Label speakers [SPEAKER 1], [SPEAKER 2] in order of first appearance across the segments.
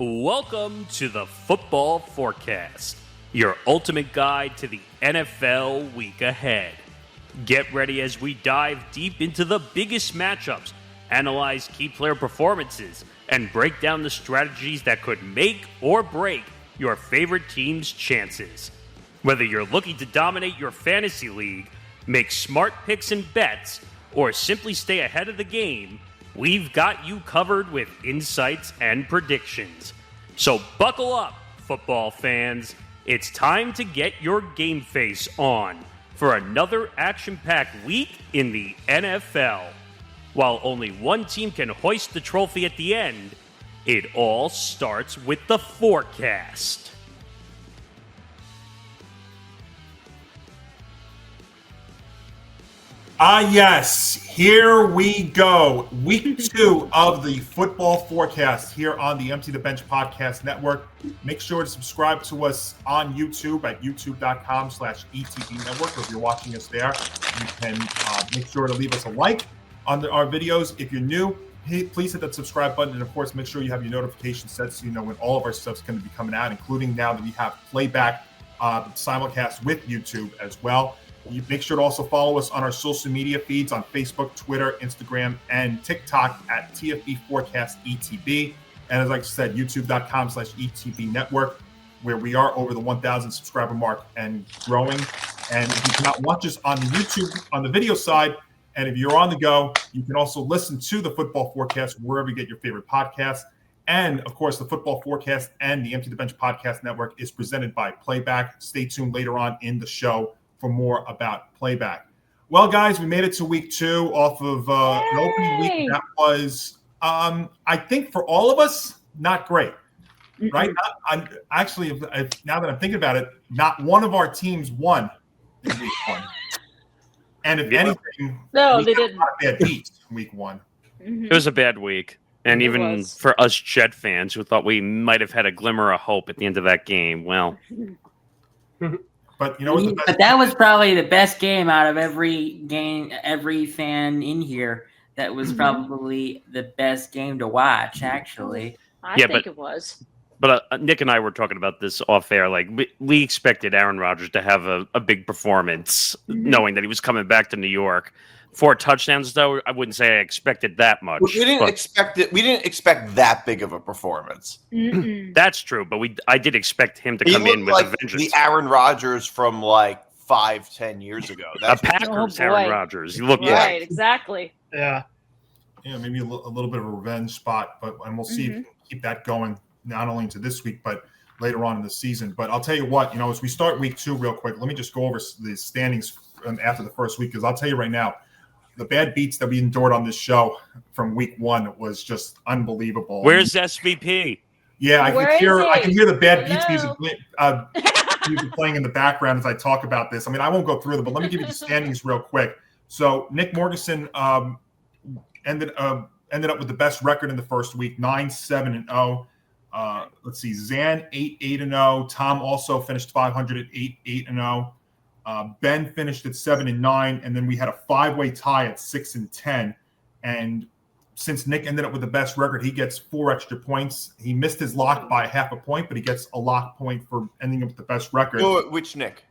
[SPEAKER 1] Welcome to the Football Forecast, your ultimate guide to the NFL week ahead. Get ready as we dive deep into the biggest matchups, analyze key player performances, and break down the strategies that could make or break your favorite team's chances. Whether you're looking to dominate your fantasy league, make smart picks and bets, or simply stay ahead of the game, we've got you covered with insights and predictions. So buckle up, football fans. It's time to get your game face on for another action-packed week in the NFL. While only one team can hoist the trophy at the end, it all starts with the forecast.
[SPEAKER 2] Yes, here we go. Week 2 of the Football Forecast here on the Empty the Bench Podcast Network. Make sure to subscribe to us on YouTube at youtube.com/ETB Network. If you're watching us there, you can make sure to leave us a like on our videos. If you're new, please hit that subscribe button. And, of course, make sure you have your notifications set so you know when all of our stuff's going to be coming out, including now that we have Playback simulcast with YouTube as well. You make sure to also follow us on our social media feeds on Facebook, Twitter, Instagram, and TikTok at TFB Forecast ETB. And as I said, youtube.com/ETB Network, where we are over the 1,000 subscriber mark and growing. And if you cannot watch us on the YouTube, on the video side, and if you're on the go, you can also listen to the Football Forecast wherever you get your favorite podcasts. And, of course, the Football Forecast and the Empty the Bench Podcast Network is presented by Playback. Stay tuned later on in the show for more about Playback. Well, guys, we made it to week 2 off of an opening week that was, I think, for all of us, not great, right? Actually, now that I'm thinking about it, not one of our teams won in week 1. And if anything,
[SPEAKER 3] no, they didn't.
[SPEAKER 2] A lot of bad beats in week 1.
[SPEAKER 1] It was a bad week. And even for us Jet fans who thought we might have had a glimmer of hope at the end of that game, well...
[SPEAKER 2] But you know,
[SPEAKER 4] but that was probably the best game out of every game, every fan in here. That was probably the best game to watch, actually.
[SPEAKER 3] I think it was.
[SPEAKER 1] But Nick and I were talking about this off air. Like we expected Aaron Rodgers to have a big performance, knowing that he was coming back to New York. 4 touchdowns, though, I wouldn't say I expected that much.
[SPEAKER 5] We didn't expect it. We didn't expect that big of a performance.
[SPEAKER 1] That's true, but I did expect him to come in with
[SPEAKER 5] like
[SPEAKER 1] a vengeance.
[SPEAKER 5] The Aaron Rodgers from like 5-10 years ago.
[SPEAKER 1] That's Packers Aaron Rodgers. You look
[SPEAKER 3] right, exactly.
[SPEAKER 2] Yeah, maybe a little bit of a revenge spot, and we'll see if we can keep that going not only into this week but later on in the season. But I'll tell you what, as we start week 2 real quick, let me just go over the standings after the first week, because I'll tell you right now, the bad beats that we endured on this show from week 1 was just unbelievable.
[SPEAKER 1] Where's SVP?
[SPEAKER 2] Yeah, I can hear the bad beats music playing in the background as I talk about this. I mean, I won't go through them, but let me give you the standings real quick. So Nick Morganson ended up with the best record in the first week, 9-7-0. Let's see, Zan 8-8-0. Tom also finished 500 at 8-8-0. Ben finished at 7-9, and then we had a 5-way tie at 6-10. And since Nick ended up with the best record, he gets 4 extra points. He missed his lock by half a point, but he gets a lock point for ending up with the best record.
[SPEAKER 5] Oh, which Nick?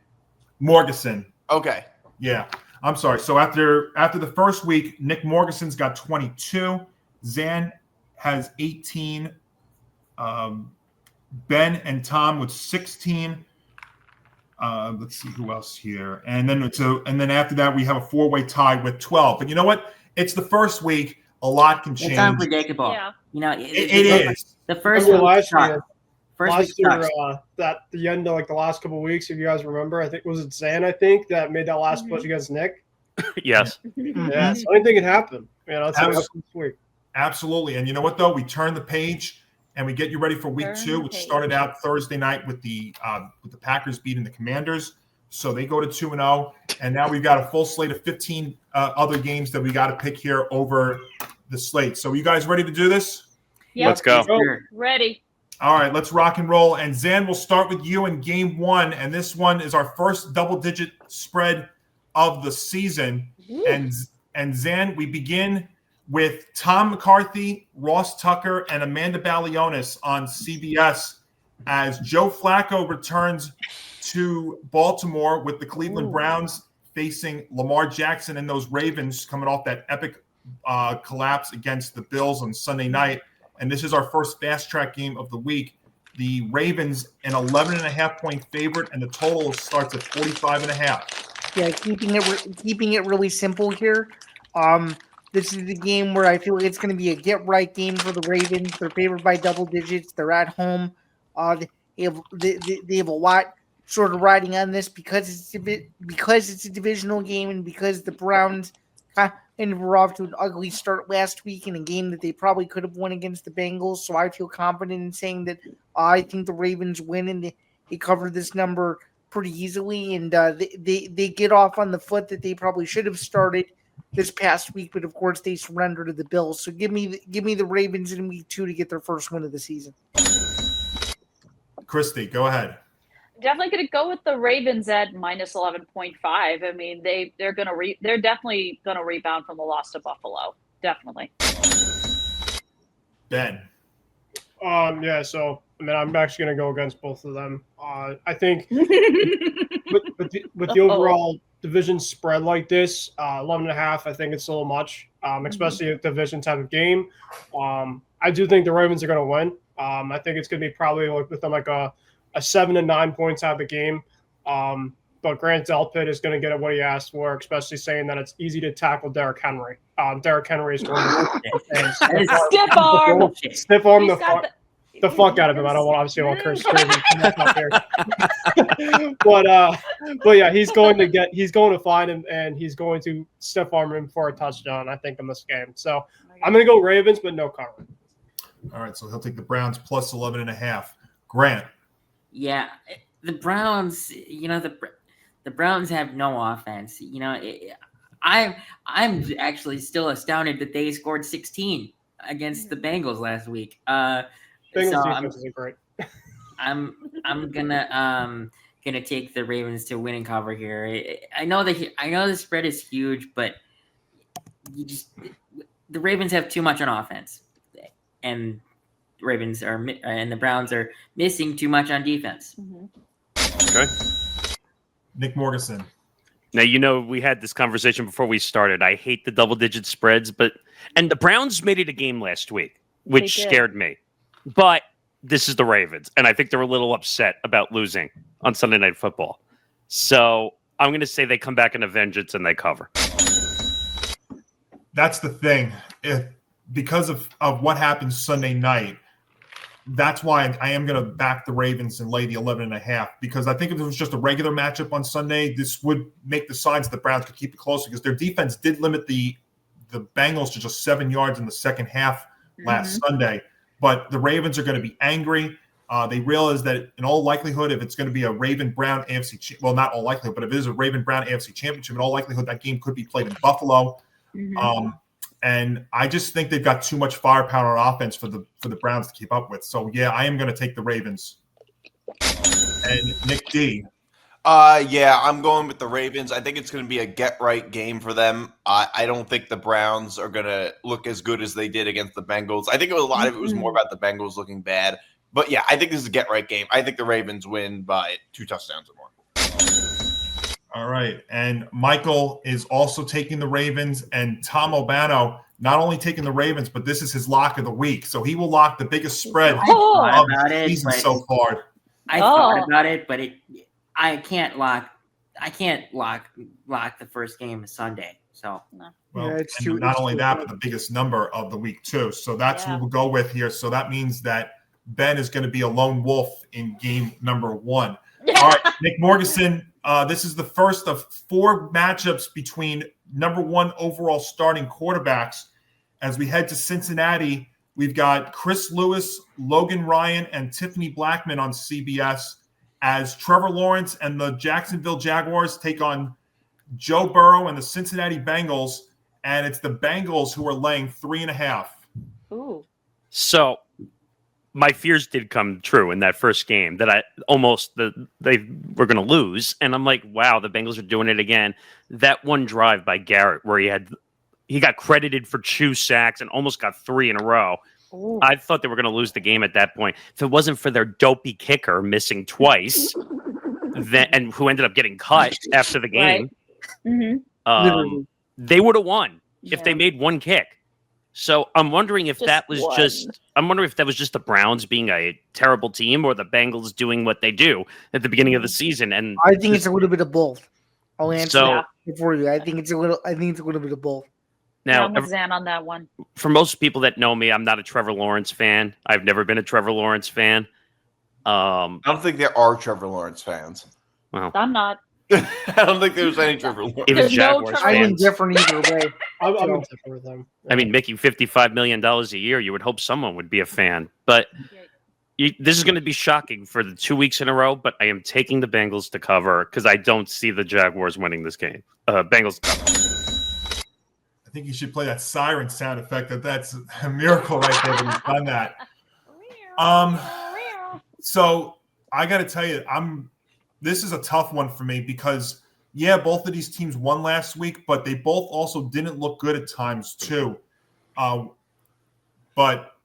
[SPEAKER 2] Morganson.
[SPEAKER 5] Okay.
[SPEAKER 2] Yeah, I'm sorry. So after the first week, Nick Morganson's got 22. Zan has 18. Ben and Tom with 16. Let's see who else here, and then after that we have a 4-way tie with 12. But you know what? It's the first week. A lot can change.
[SPEAKER 4] It's unpredictable.
[SPEAKER 3] Yeah.
[SPEAKER 4] It is. The first
[SPEAKER 6] week
[SPEAKER 4] last
[SPEAKER 6] year, that the end of like the last couple of weeks, if you guys remember, I think was it Zan? I think that made that last push against Nick.
[SPEAKER 1] Yes.
[SPEAKER 6] Yeah, so anything can happen. That's this week.
[SPEAKER 2] Absolutely. And you know what though? We turn the page. And we get you ready for week 2, which started out Thursday night with the Packers beating the Commanders. So they go to 2-0. And now we've got a full slate of 15 other games that we got to pick here over the slate. So are you guys ready to do this?
[SPEAKER 3] Yep.
[SPEAKER 1] Let's go.
[SPEAKER 3] Ready.
[SPEAKER 2] All right, let's rock and roll. And Zan, we'll start with you in game 1. And this one is our first double-digit spread of the season. And Zan, we begin with Tom McCarthy, Ross Tucker, and Amanda Balionis on CBS as Joe Flacco returns to Baltimore with the Cleveland Browns facing Lamar Jackson and those Ravens coming off that epic collapse against the Bills on Sunday night. And this is our first fast track game of the week. The Ravens an 11.5-point favorite, and the total starts at 45.5.
[SPEAKER 7] Yeah, keeping it really simple here. This is the game where I feel like it's going to be a get right game for the Ravens. They're favored by double digits. They're at home. They have a lot sort of riding on this because it's a divisional game and because the Browns kind of were off to an ugly start last week in a game that they probably could have won against the Bengals. So I feel confident in saying that I think the Ravens win and they cover this number pretty easily, and they get off on the foot that they probably should have started this past week, but of course they surrender to the Bills. So give me the Ravens in week 2 to get their first win of the season.
[SPEAKER 2] Christy, go ahead.
[SPEAKER 3] Definitely going to go with the Ravens at minus 11.5. I mean, they're definitely going to rebound from the loss to Buffalo. Definitely.
[SPEAKER 2] Ben.
[SPEAKER 6] Yeah. So I mean, I'm actually going to go against both of them. I think with the overall division spread like this, 11.5, I think it's a little much, especially a division type of game. I do think the Ravens are going to win. I think it's going to be probably within like a 7 to 9 point type of game. But Grant Delpit is going to get what he asked for, especially saying that it's easy to tackle Derrick Henry. Derrick Henry is going to
[SPEAKER 3] stiff arm
[SPEAKER 6] the fuck out of him. I don't want to curse crazy. But yeah, he's going to find him and he's going to stiff arm him for a touchdown, I think, in this game. So I'm going to go Ravens, but no cover.
[SPEAKER 2] All right, so he'll take the Browns plus 11.5. Grant.
[SPEAKER 4] Yeah, the Browns, the Browns have no offense. I'm actually still astounded that they scored 16 against the Bengals last week.
[SPEAKER 6] Bengals defense isn't great.
[SPEAKER 4] I'm gonna take the Ravens to win and cover here. I know the spread is huge, but the Ravens have too much on offense, and the Browns are missing too much on defense.
[SPEAKER 1] Okay.
[SPEAKER 2] Nick Morganson.
[SPEAKER 1] Now, we had this conversation before we started. I hate the double-digit spreads, and the Browns made it a game last week, which scared me. But this is the Ravens, and I think they're a little upset about losing on Sunday Night Football. So I'm going to say they come back in a vengeance and they cover.
[SPEAKER 2] That's the thing. Because of what happened Sunday night, that's why I am going to back the Ravens and lay the 11.5, because I think if it was just a regular matchup on Sunday, this would make the signs that the Browns could keep it closer because their defense did limit the Bengals to just 7 yards in the second half last Sunday. But the Ravens are going to be angry. They realize that in all likelihood, if it's going to be a Raven-Brown AFC – well, not all likelihood, but if it is a Raven-Brown AFC championship, in all likelihood, that game could be played in Buffalo. And I just think they've got too much firepower on offense for the Browns to keep up with. So, yeah, I am going to take the Ravens. And Nick D.
[SPEAKER 5] Yeah, I'm going with the Ravens. I think it's going to be a get-right game for them. I don't think the Browns are going to look as good as they did against the Bengals. I think a lot of it was more about the Bengals looking bad. But, yeah, I think this is a get-right game. I think the Ravens win by 2 touchdowns or more.
[SPEAKER 2] All right. And Michael is also taking the Ravens, and Tom Albano not only taking the Ravens, but this is his lock of the week. So he will lock the biggest spread of the season so far.
[SPEAKER 4] I thought about it, but I can't lock the first game of Sunday. So
[SPEAKER 2] well, yeah, not only that, but the biggest number of the week too. So that's what we'll go with here. So that means that Ben is going to be a lone wolf in game number 1. All right, Nick Morganson. This is the first of 4 matchups between number 1 overall starting quarterbacks. As we head to Cincinnati, we've got Chris Lewis, Logan Ryan, and Tiffany Blackman on CBS as Trevor Lawrence and the Jacksonville Jaguars take on Joe Burrow and the Cincinnati Bengals. And it's the Bengals who are laying 3.5.
[SPEAKER 3] Ooh.
[SPEAKER 1] So my fears did come true in that first game that they were going to lose. And I'm like, wow, the Bengals are doing it again. That one drive by Garrett where he had he got credited for 2 sacks and almost got 3 in a row.
[SPEAKER 3] Ooh.
[SPEAKER 1] I thought they were going to lose the game at that point. If it wasn't for their dopey kicker missing twice, and who ended up getting cut after the game,
[SPEAKER 3] Mm-hmm.
[SPEAKER 1] they would have won if they
[SPEAKER 3] Yeah.
[SPEAKER 1] made 1 kick. So I'm wondering if
[SPEAKER 3] Just
[SPEAKER 1] that was
[SPEAKER 3] one.
[SPEAKER 1] just the Browns being a terrible team or the Bengals doing what they do at the beginning of the season. And
[SPEAKER 7] I think it's a little bit of both. I'll answer
[SPEAKER 1] So-
[SPEAKER 7] that for you. I think it's a little bit of both.
[SPEAKER 3] Yeah,
[SPEAKER 1] now,
[SPEAKER 3] I'm with Zan on that one.
[SPEAKER 1] for most people that know me, I'm not a Trevor Lawrence fan. I've never been a Trevor Lawrence fan.
[SPEAKER 5] I don't think there are Trevor Lawrence fans.
[SPEAKER 3] I'm not.
[SPEAKER 5] I don't think there's any Trevor Lawrence.
[SPEAKER 1] Even
[SPEAKER 3] There's no
[SPEAKER 1] Jaguars
[SPEAKER 3] Trevor
[SPEAKER 7] I'm
[SPEAKER 1] fans.
[SPEAKER 7] indifferent either way.
[SPEAKER 6] I'm
[SPEAKER 7] So-
[SPEAKER 6] indifferent with them.
[SPEAKER 1] I mean, making $55 million a year, you would hope someone would be a fan. But this is going to be shocking for the 2 weeks in a row, but I am taking the Bengals to cover because I don't see the Jaguars winning this game. Bengals cover.
[SPEAKER 2] I think you should play that siren sound effect. That's a miracle right there that he's done that. So I got to tell you, this is a tough one for me because, yeah, both of these teams won last week, but they both also didn't look good at times too. But,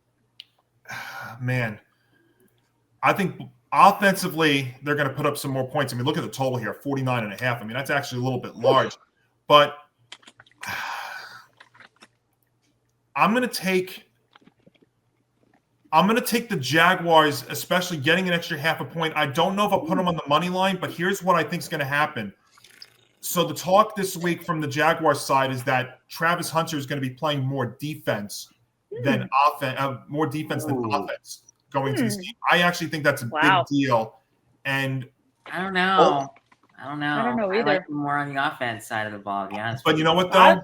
[SPEAKER 2] man, I think offensively they're going to put up some more points. I mean, look at the total here, 49.5. I mean, that's actually a little bit large. But I'm going to take the Jaguars, especially getting an extra half a point. I don't know if I'll put them on the money line, but here's what I think is going to happen. So the talk this week from the Jaguars side is that Travis Hunter is going to be playing more defense than offense, than offense going to this game. I actually think that's a big deal. And
[SPEAKER 4] I don't know. I don't know.
[SPEAKER 3] I don't know
[SPEAKER 4] I
[SPEAKER 3] either.
[SPEAKER 4] like them more on the offense side of the ball, to be honest.
[SPEAKER 2] but
[SPEAKER 4] with
[SPEAKER 2] you know what though?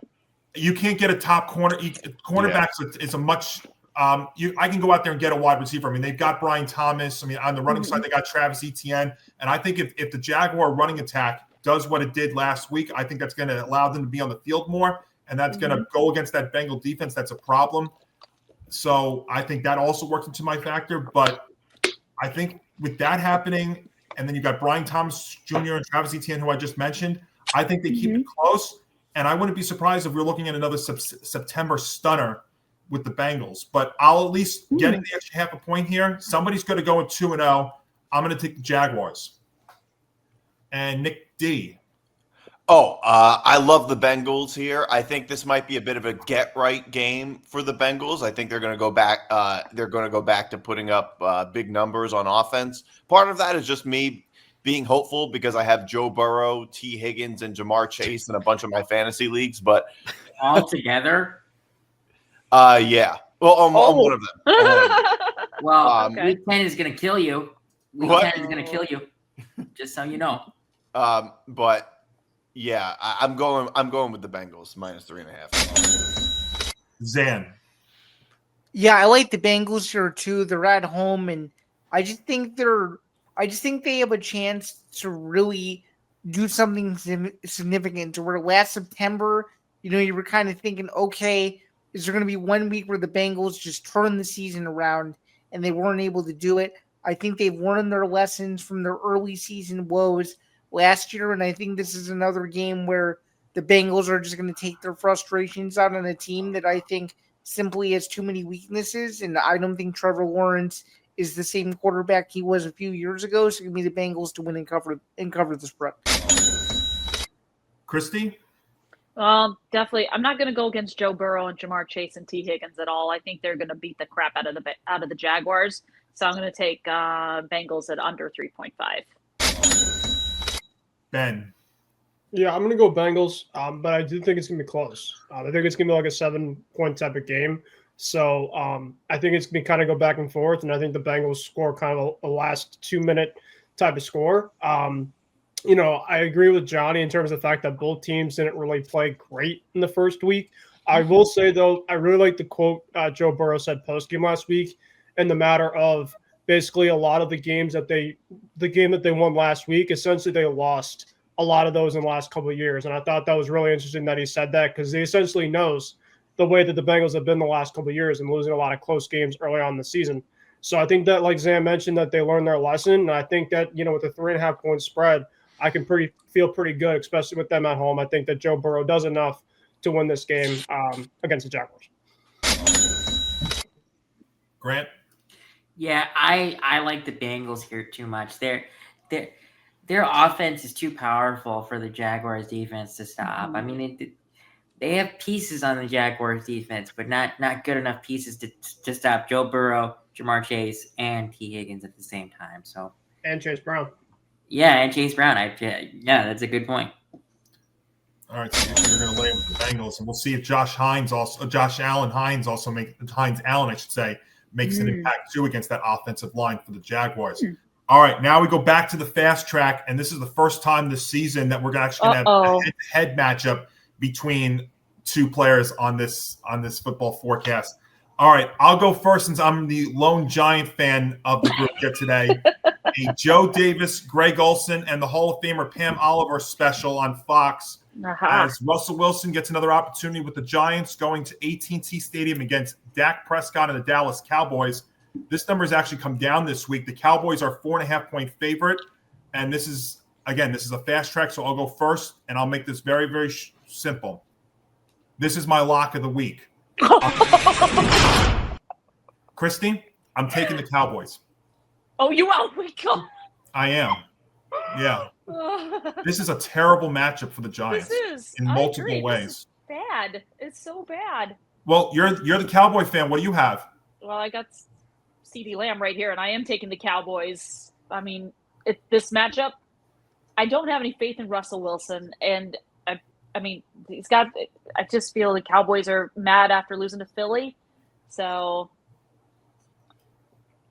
[SPEAKER 2] You can't get a top cornerbacks. It's a much. I can go out there and get a wide receiver. I mean, they've got Brian Thomas. I mean, on the running side, they got Travis Etienne. And I think if the Jaguar running attack does what it did last week, I think that's going to allow them to be on the field more. And that's going to go against that Bengal defense. That's a problem. So I think that also works into my factor. But I think with that happening, and then you got Brian Thomas Jr. and Travis Etienne, who I just mentioned, I think they keep it close. And I wouldn't be surprised if we're looking at another September stunner with the Bengals. But I'll at least getting the extra half a point here. Somebody's going to go at 2-0. I'm going to take the Jaguars. And Nick D.
[SPEAKER 5] I love the Bengals here. I think this might be a bit of a get-right game for the Bengals. I think they're going to go back. They're going to go back to putting up big numbers on offense. Part of that is just me being hopeful because I have Joe Burrow, T. Higgins, and Jamar Chase in a bunch of my fantasy leagues. But
[SPEAKER 4] all together.
[SPEAKER 5] yeah. Well, I'm one of them.
[SPEAKER 4] Well, Week 10 is going to kill you. Week
[SPEAKER 5] What?
[SPEAKER 4] 10 is going to kill you. Just so you know.
[SPEAKER 5] But yeah, I'm going with the Bengals -3.5.
[SPEAKER 2] Zan.
[SPEAKER 7] Yeah, I like the Bengals here too. They're at home, and I just think they have a chance to really do something significant. To where last September, you were kind of thinking, okay, is there going to be 1 week where the Bengals just turn the season around, and they weren't able to do it. I think they've learned their lessons from their early season woes last year, and I think this is another game where the Bengals are just going to take their frustrations out on a team that I think simply has too many weaknesses, and I don't think Trevor Lawrence is the same quarterback he was a few years ago, so give me the Bengals to win and cover the spread.
[SPEAKER 2] Christy?
[SPEAKER 3] Definitely. I'm not going to go against Joe Burrow and Jamar Chase and T. Higgins at all. I think they're going to beat the crap out of the Jaguars. So I'm going to take Bengals at under 3.5.
[SPEAKER 2] Ben.
[SPEAKER 6] Yeah, I'm going to go Bengals, but I do think it's going to be close. I think it's going to be like a 7-point type of game. So I think it's going to kind of go back and forth, and I think the Bengals score kind of a last 2-minute type of score. I agree with Johnny in terms of the fact that both teams didn't really play great in the first week. I will say, though, I really like the quote Joe Burrow said post-game last week in the matter of basically a lot of the game that they won last week, essentially they lost a lot of those in the last couple of years. And I thought that was really interesting that he said that because he essentially knows the way that the Bengals have been the last couple of years and losing a lot of close games early on in the season. So I think that, like Zan mentioned, that they learned their lesson. And I think that, with a 3.5-point spread, I can feel pretty good, especially with them at home. I think that Joe Burrow does enough to win this game against the Jaguars.
[SPEAKER 2] Grant?
[SPEAKER 4] Yeah, I like the Bengals here too much. Their offense is too powerful for the Jaguars defense to stop. I mean, they have pieces on the Jaguars defense, but not good enough pieces to stop Joe Burrow, Jamar Chase, and T. Higgins at the same time. So
[SPEAKER 6] And Chase Brown.
[SPEAKER 4] Yeah, and Chase Brown. Yeah, that's a good point.
[SPEAKER 2] All right, so you're going to lay with the Bengals, and we'll see if Josh Allen makes an impact too against that offensive line for the Jaguars. All right, now we go back to the fast track, and this is the first time this season that we're actually going to have a head-to-head matchup between two players on this football forecast. All right, I'll go first since I'm the lone Giant fan of the group here today. A Joe Davis, Greg Olsen, and the Hall of Famer Pam Oliver special on Fox. As Russell Wilson gets another opportunity with the Giants going to AT&T Stadium against Dak Prescott and the Dallas Cowboys. This number has actually come down this week. The Cowboys are 4.5-point favorite, and this is a fast track, so I'll go first, and I'll make this very, very simple. This is my lock of the week. Christine, I'm taking the Cowboys.
[SPEAKER 3] Oh, you are?
[SPEAKER 2] I am. Yeah. This is a terrible matchup for the Giants in multiple ways.
[SPEAKER 3] This is bad. It's so bad.
[SPEAKER 2] Well, you're the Cowboy fan. What do you have?
[SPEAKER 3] Well, I got CeeDee Lamb right here, and I am taking the Cowboys. I mean, this matchup, I don't have any faith in Russell Wilson, and I mean, I just feel the Cowboys are mad after losing to Philly, so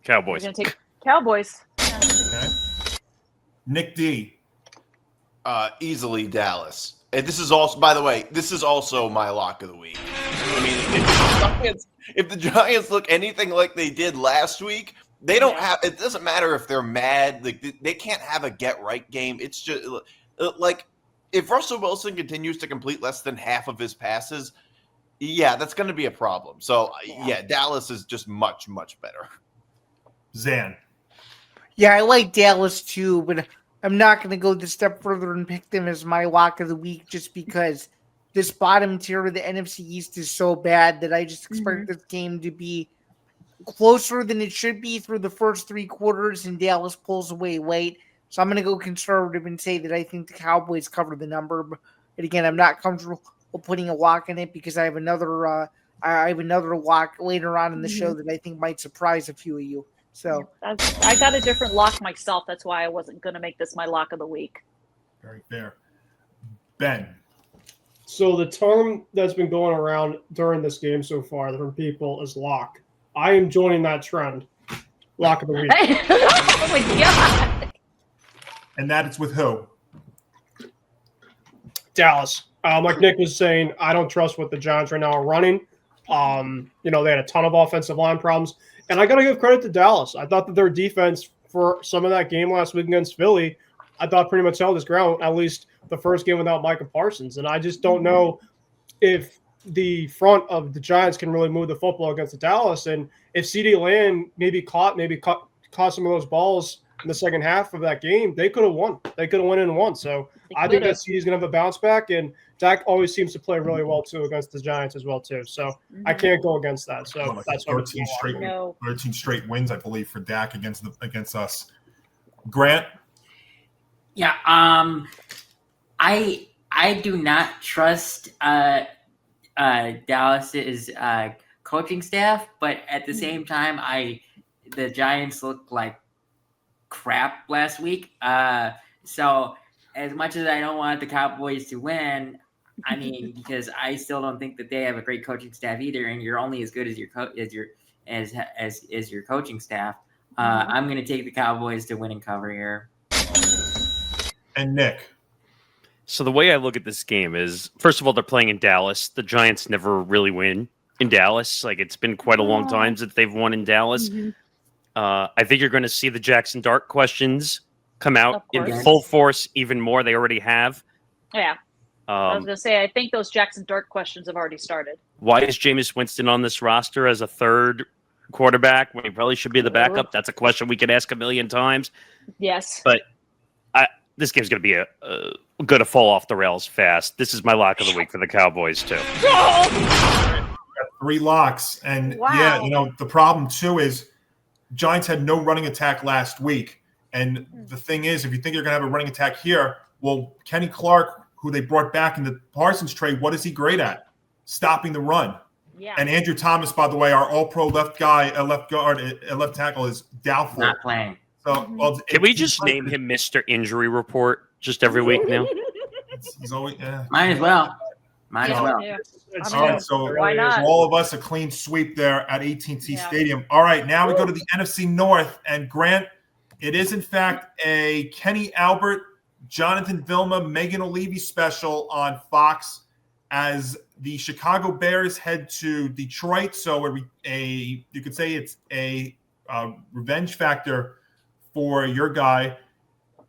[SPEAKER 1] Cowboys.
[SPEAKER 3] We're gonna take Cowboys. Yeah.
[SPEAKER 2] Okay. Nick D.
[SPEAKER 5] Easily Dallas. And this is also, by the way, my lock of the week. I mean, if the Giants look anything like they did last week, they don't have. It doesn't matter if they're mad. Like they can't have a get right game. It's just like if Russell Wilson continues to complete less than half of his passes, yeah, that's going to be a problem. So yeah, Dallas is just much better.
[SPEAKER 2] Zan.
[SPEAKER 7] Yeah, I like Dallas too, but I'm not going to go this step further and pick them as my lock of the week just because this bottom tier of the NFC East is so bad that I just expect this game to be closer than it should be through the first three quarters, and Dallas pulls away late. So I'm going to go conservative and say that I think the Cowboys cover the number. But again, I'm not comfortable putting a lock in it because I have another lock later on in the show that I think might surprise a few of you. So
[SPEAKER 3] I got a different lock myself. That's why I wasn't going to make this my lock of the week.
[SPEAKER 2] Very fair. Ben.
[SPEAKER 6] So the term that's been going around during this game so far from people is lock. I am joining that trend. Lock of the week.
[SPEAKER 3] Oh my God.
[SPEAKER 2] And that is with who?
[SPEAKER 6] Dallas. Like Nick was saying, I don't trust what the Giants right now are running. They had a ton of offensive line problems. And I got to give credit to Dallas. I thought that their defense for some of that game last week against Philly, I thought pretty much held his ground, at least the first game without Micah Parsons. And I just don't know if the front of the Giants can really move the football against the Dallas. And if CeeDee Lamb maybe caught some of those balls in the second half of that game, they could have won. They could have won and won. So I think that CeeDee's going to have a bounce back. And Dak always seems to play really well, too, against the Giants as well, too. So I can't go against that. So that's
[SPEAKER 2] 13 straight wins, I believe, for Dak against us. Grant?
[SPEAKER 4] Yeah, I do not trust Dallas's coaching staff, but at the same time, the Giants looked like crap last week. So as much as I don't want the Cowboys to win, I mean, because I still don't think that they have a great coaching staff either, and you're only as good as your coaching staff. I'm going to take the Cowboys to win and cover here.
[SPEAKER 2] And Nick.
[SPEAKER 1] So the way I look at this game is, first of all, they're playing in Dallas. The Giants never really win in Dallas. Like, it's been quite a long time since they've won in Dallas. I think you're going to see the Jackson Dart questions come out in full force even more. They already have.
[SPEAKER 3] Yeah. I was going to say, I think those Jackson Dart questions have already started.
[SPEAKER 1] Why is Jameis Winston on this roster as a third quarterback when he probably should be the backup? That's a question we could ask a million times.
[SPEAKER 3] Yes.
[SPEAKER 1] But this game's going to be going to fall off the rails fast. This is my lock of the week for the Cowboys, too.
[SPEAKER 2] Got 3 locks. And
[SPEAKER 3] Wow.
[SPEAKER 2] the problem too is Giants had no running attack last week. And the thing is, if you think you're going to have a running attack here, well, Kenny Clark, who they brought back in the Parsons trade, what is he great at? Stopping the run.
[SPEAKER 3] Yeah.
[SPEAKER 2] And Andrew Thomas, by the way, our all-pro left guard, left tackle, is doubtful.
[SPEAKER 4] Not playing.
[SPEAKER 2] So,
[SPEAKER 1] Can we just name him Mr. Injury Report just every week now?
[SPEAKER 2] He's always,
[SPEAKER 4] Might as well. Might as well.
[SPEAKER 3] Yeah.
[SPEAKER 6] It's
[SPEAKER 2] all right, so
[SPEAKER 3] Why not?
[SPEAKER 2] all of us a clean sweep there at AT&T
[SPEAKER 3] Yeah.
[SPEAKER 2] Stadium. All right, now we go to the NFC North, and Grant, it is in fact a Kenny Albert, Jonathan Vilma, Megan O'Leary special on Fox as the Chicago Bears head to Detroit. So you could say it's a revenge factor for your guy.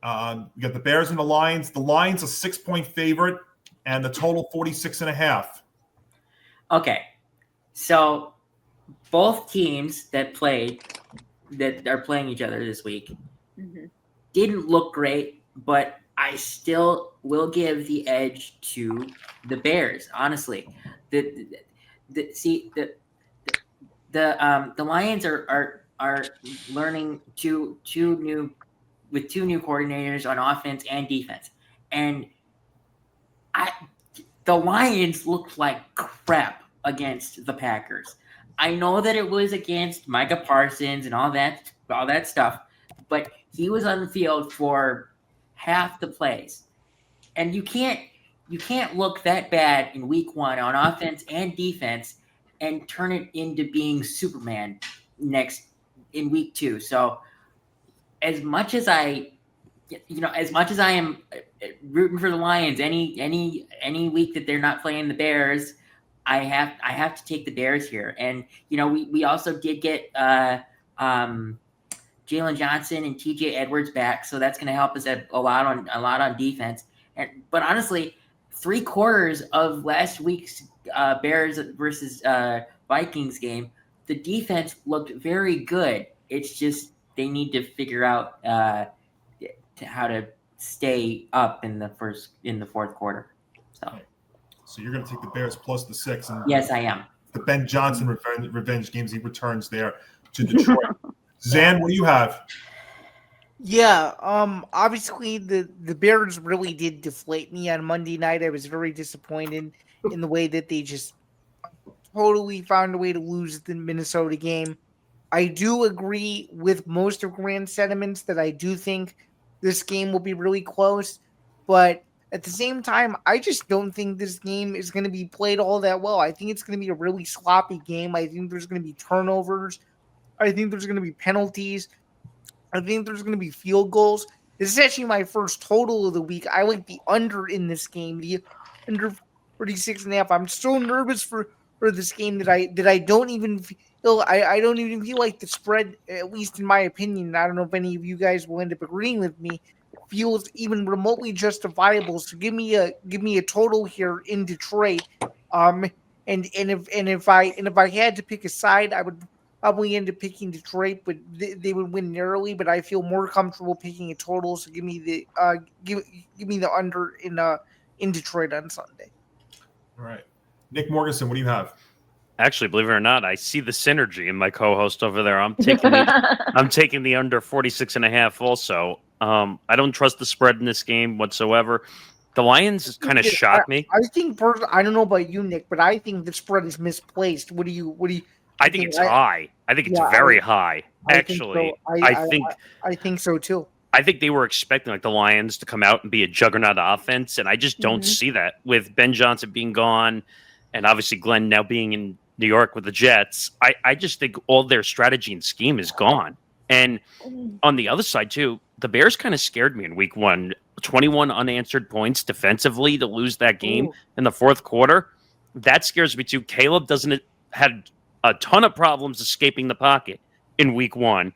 [SPEAKER 2] We got the Bears and the Lions. The Lions a 6-point favorite, and the total 46.5.
[SPEAKER 4] Okay, so both teams that are playing each other this week didn't look great, but I still will give the edge to the Bears. Honestly, the Lions are learning two new coordinators on offense and defense, and the Lions looked like crap against the Packers. I know that it was against Micah Parsons and all that stuff, but he was on the field for half the plays. And you can't look that bad in week 1 on offense and defense and turn it into being Superman in week 2. So as much as I am rooting for the Lions any week that they're not playing the Bears, I have to take the Bears here. And we also did get Jalen Johnson and TJ Edwards back, so that's going to help us a lot on defense. But honestly, 3/4 of last week's Bears versus Vikings game, the defense looked very good. It's just they need to figure out how to stay up in the fourth quarter.
[SPEAKER 2] So you're going to take the Bears plus the 6. And
[SPEAKER 4] yes, I am.
[SPEAKER 2] The Ben Johnson revenge games, he returns there to Detroit. Zan, what do you have?
[SPEAKER 7] Yeah, obviously the Bears really did deflate me on Monday night. I was very disappointed in the way that they just totally found a way to lose the Minnesota game. I do agree with most of Grant's sentiments that I do think this game will be really close, but at the same time, I just don't think this game is going to be played all that well. I think it's going to be a really sloppy game. I think there's going to be turnovers. I think there's going to be penalties. I think there's going to be field goals. This is actually my first total of the week. I like the under in this game, the under 46.5. I'm so nervous for this game that I don't even feel I don't even feel like the spread, at least in my opinion. I don't know if any of you guys will end up agreeing with me, feels even remotely justifiable. So give me a total here in Detroit. And if I had to pick a side, I would probably end up picking Detroit, but they would win narrowly. But I feel more comfortable picking a total. So give me the under in Detroit on Sunday.
[SPEAKER 2] All right, Nick Morganson, what do you have?
[SPEAKER 1] Actually, believe it or not, I see the synergy in my co-host over there. I'm taking the under 46.5 also. I don't trust the spread in this game whatsoever. The Lions kind of shocked me.
[SPEAKER 7] I think I don't know about you, Nick, but I think the spread is misplaced. What do you?
[SPEAKER 1] I think it's high. I think it's very high. Actually,
[SPEAKER 7] I think so too.
[SPEAKER 1] I think they were expecting the Lions to come out and be a juggernaut offense, and I just don't see that with Ben Johnson being gone, and obviously Glenn now being in New York with the Jets. I just think all their strategy and scheme is gone. And on the other side too, the Bears kind of scared me in week 1. 21 unanswered points defensively to lose that game in the fourth quarter. That scares me too. Caleb had a ton of problems escaping the pocket in week 1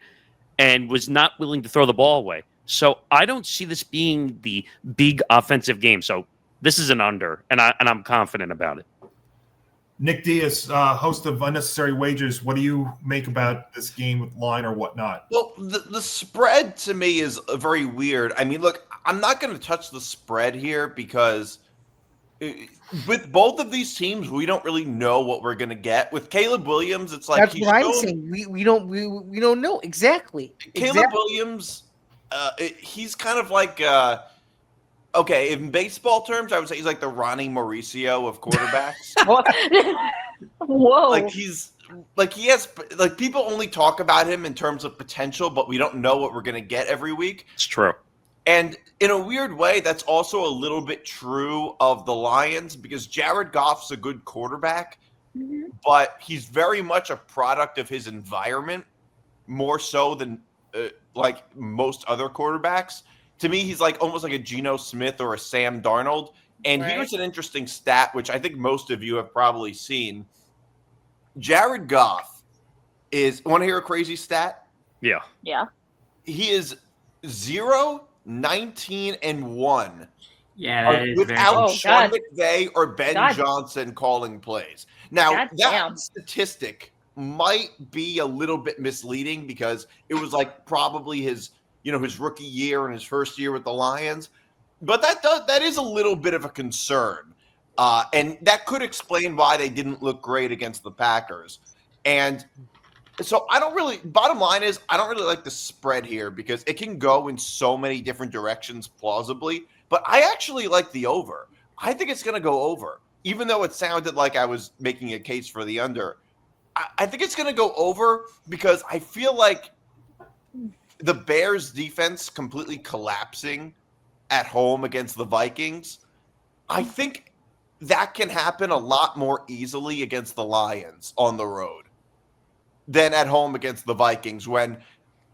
[SPEAKER 1] and was not willing to throw the ball away. So I don't see this being the big offensive game. So this is an under, and I'm confident about it.
[SPEAKER 2] Nick Diaz, host of Unnecessary Wagers, what do you make about this game with line or whatnot?
[SPEAKER 5] Well, the spread to me is very weird. I mean, look, I'm not going to touch the spread here because with both of these teams, we don't really know what we're going to get. With Caleb Williams, it's like
[SPEAKER 7] That's what I'm saying. We don't know exactly.
[SPEAKER 5] Caleb Williams, he's kind of like okay, in baseball terms, I would say he's like the Ronnie Mauricio of quarterbacks.
[SPEAKER 3] Whoa.
[SPEAKER 5] Like he has people only talk about him in terms of potential, but we don't know what we're going to get every week.
[SPEAKER 1] It's true.
[SPEAKER 5] And in a weird way, that's also a little bit true of the Lions because Jared Goff's a good quarterback, but he's very much a product of his environment more so than like most other quarterbacks. To me, he's like almost like a Geno Smith or a Sam Darnold. And here's an interesting stat, which I think most of you have probably seen. Jared Goff want to hear a crazy stat?
[SPEAKER 1] Yeah.
[SPEAKER 3] Yeah.
[SPEAKER 5] He is 0-19-1.
[SPEAKER 4] Yeah, that is
[SPEAKER 5] without
[SPEAKER 4] very
[SPEAKER 5] Sean McVay or Ben Johnson calling plays. Now, that statistic might be a little bit misleading because it was like probably his rookie year and his first year with the Lions. But that is a little bit of a concern. And that could explain why they didn't look great against the Packers. And so bottom line is, I don't really like the spread here because it can go in so many different directions plausibly. But I actually like the over. I think it's going to go over, even though it sounded like I was making a case for the under. I think it's going to go over because I feel like the Bears defense completely collapsing at home against the Vikings. I think that can happen a lot more easily against the Lions on the road than at home against the Vikings. When,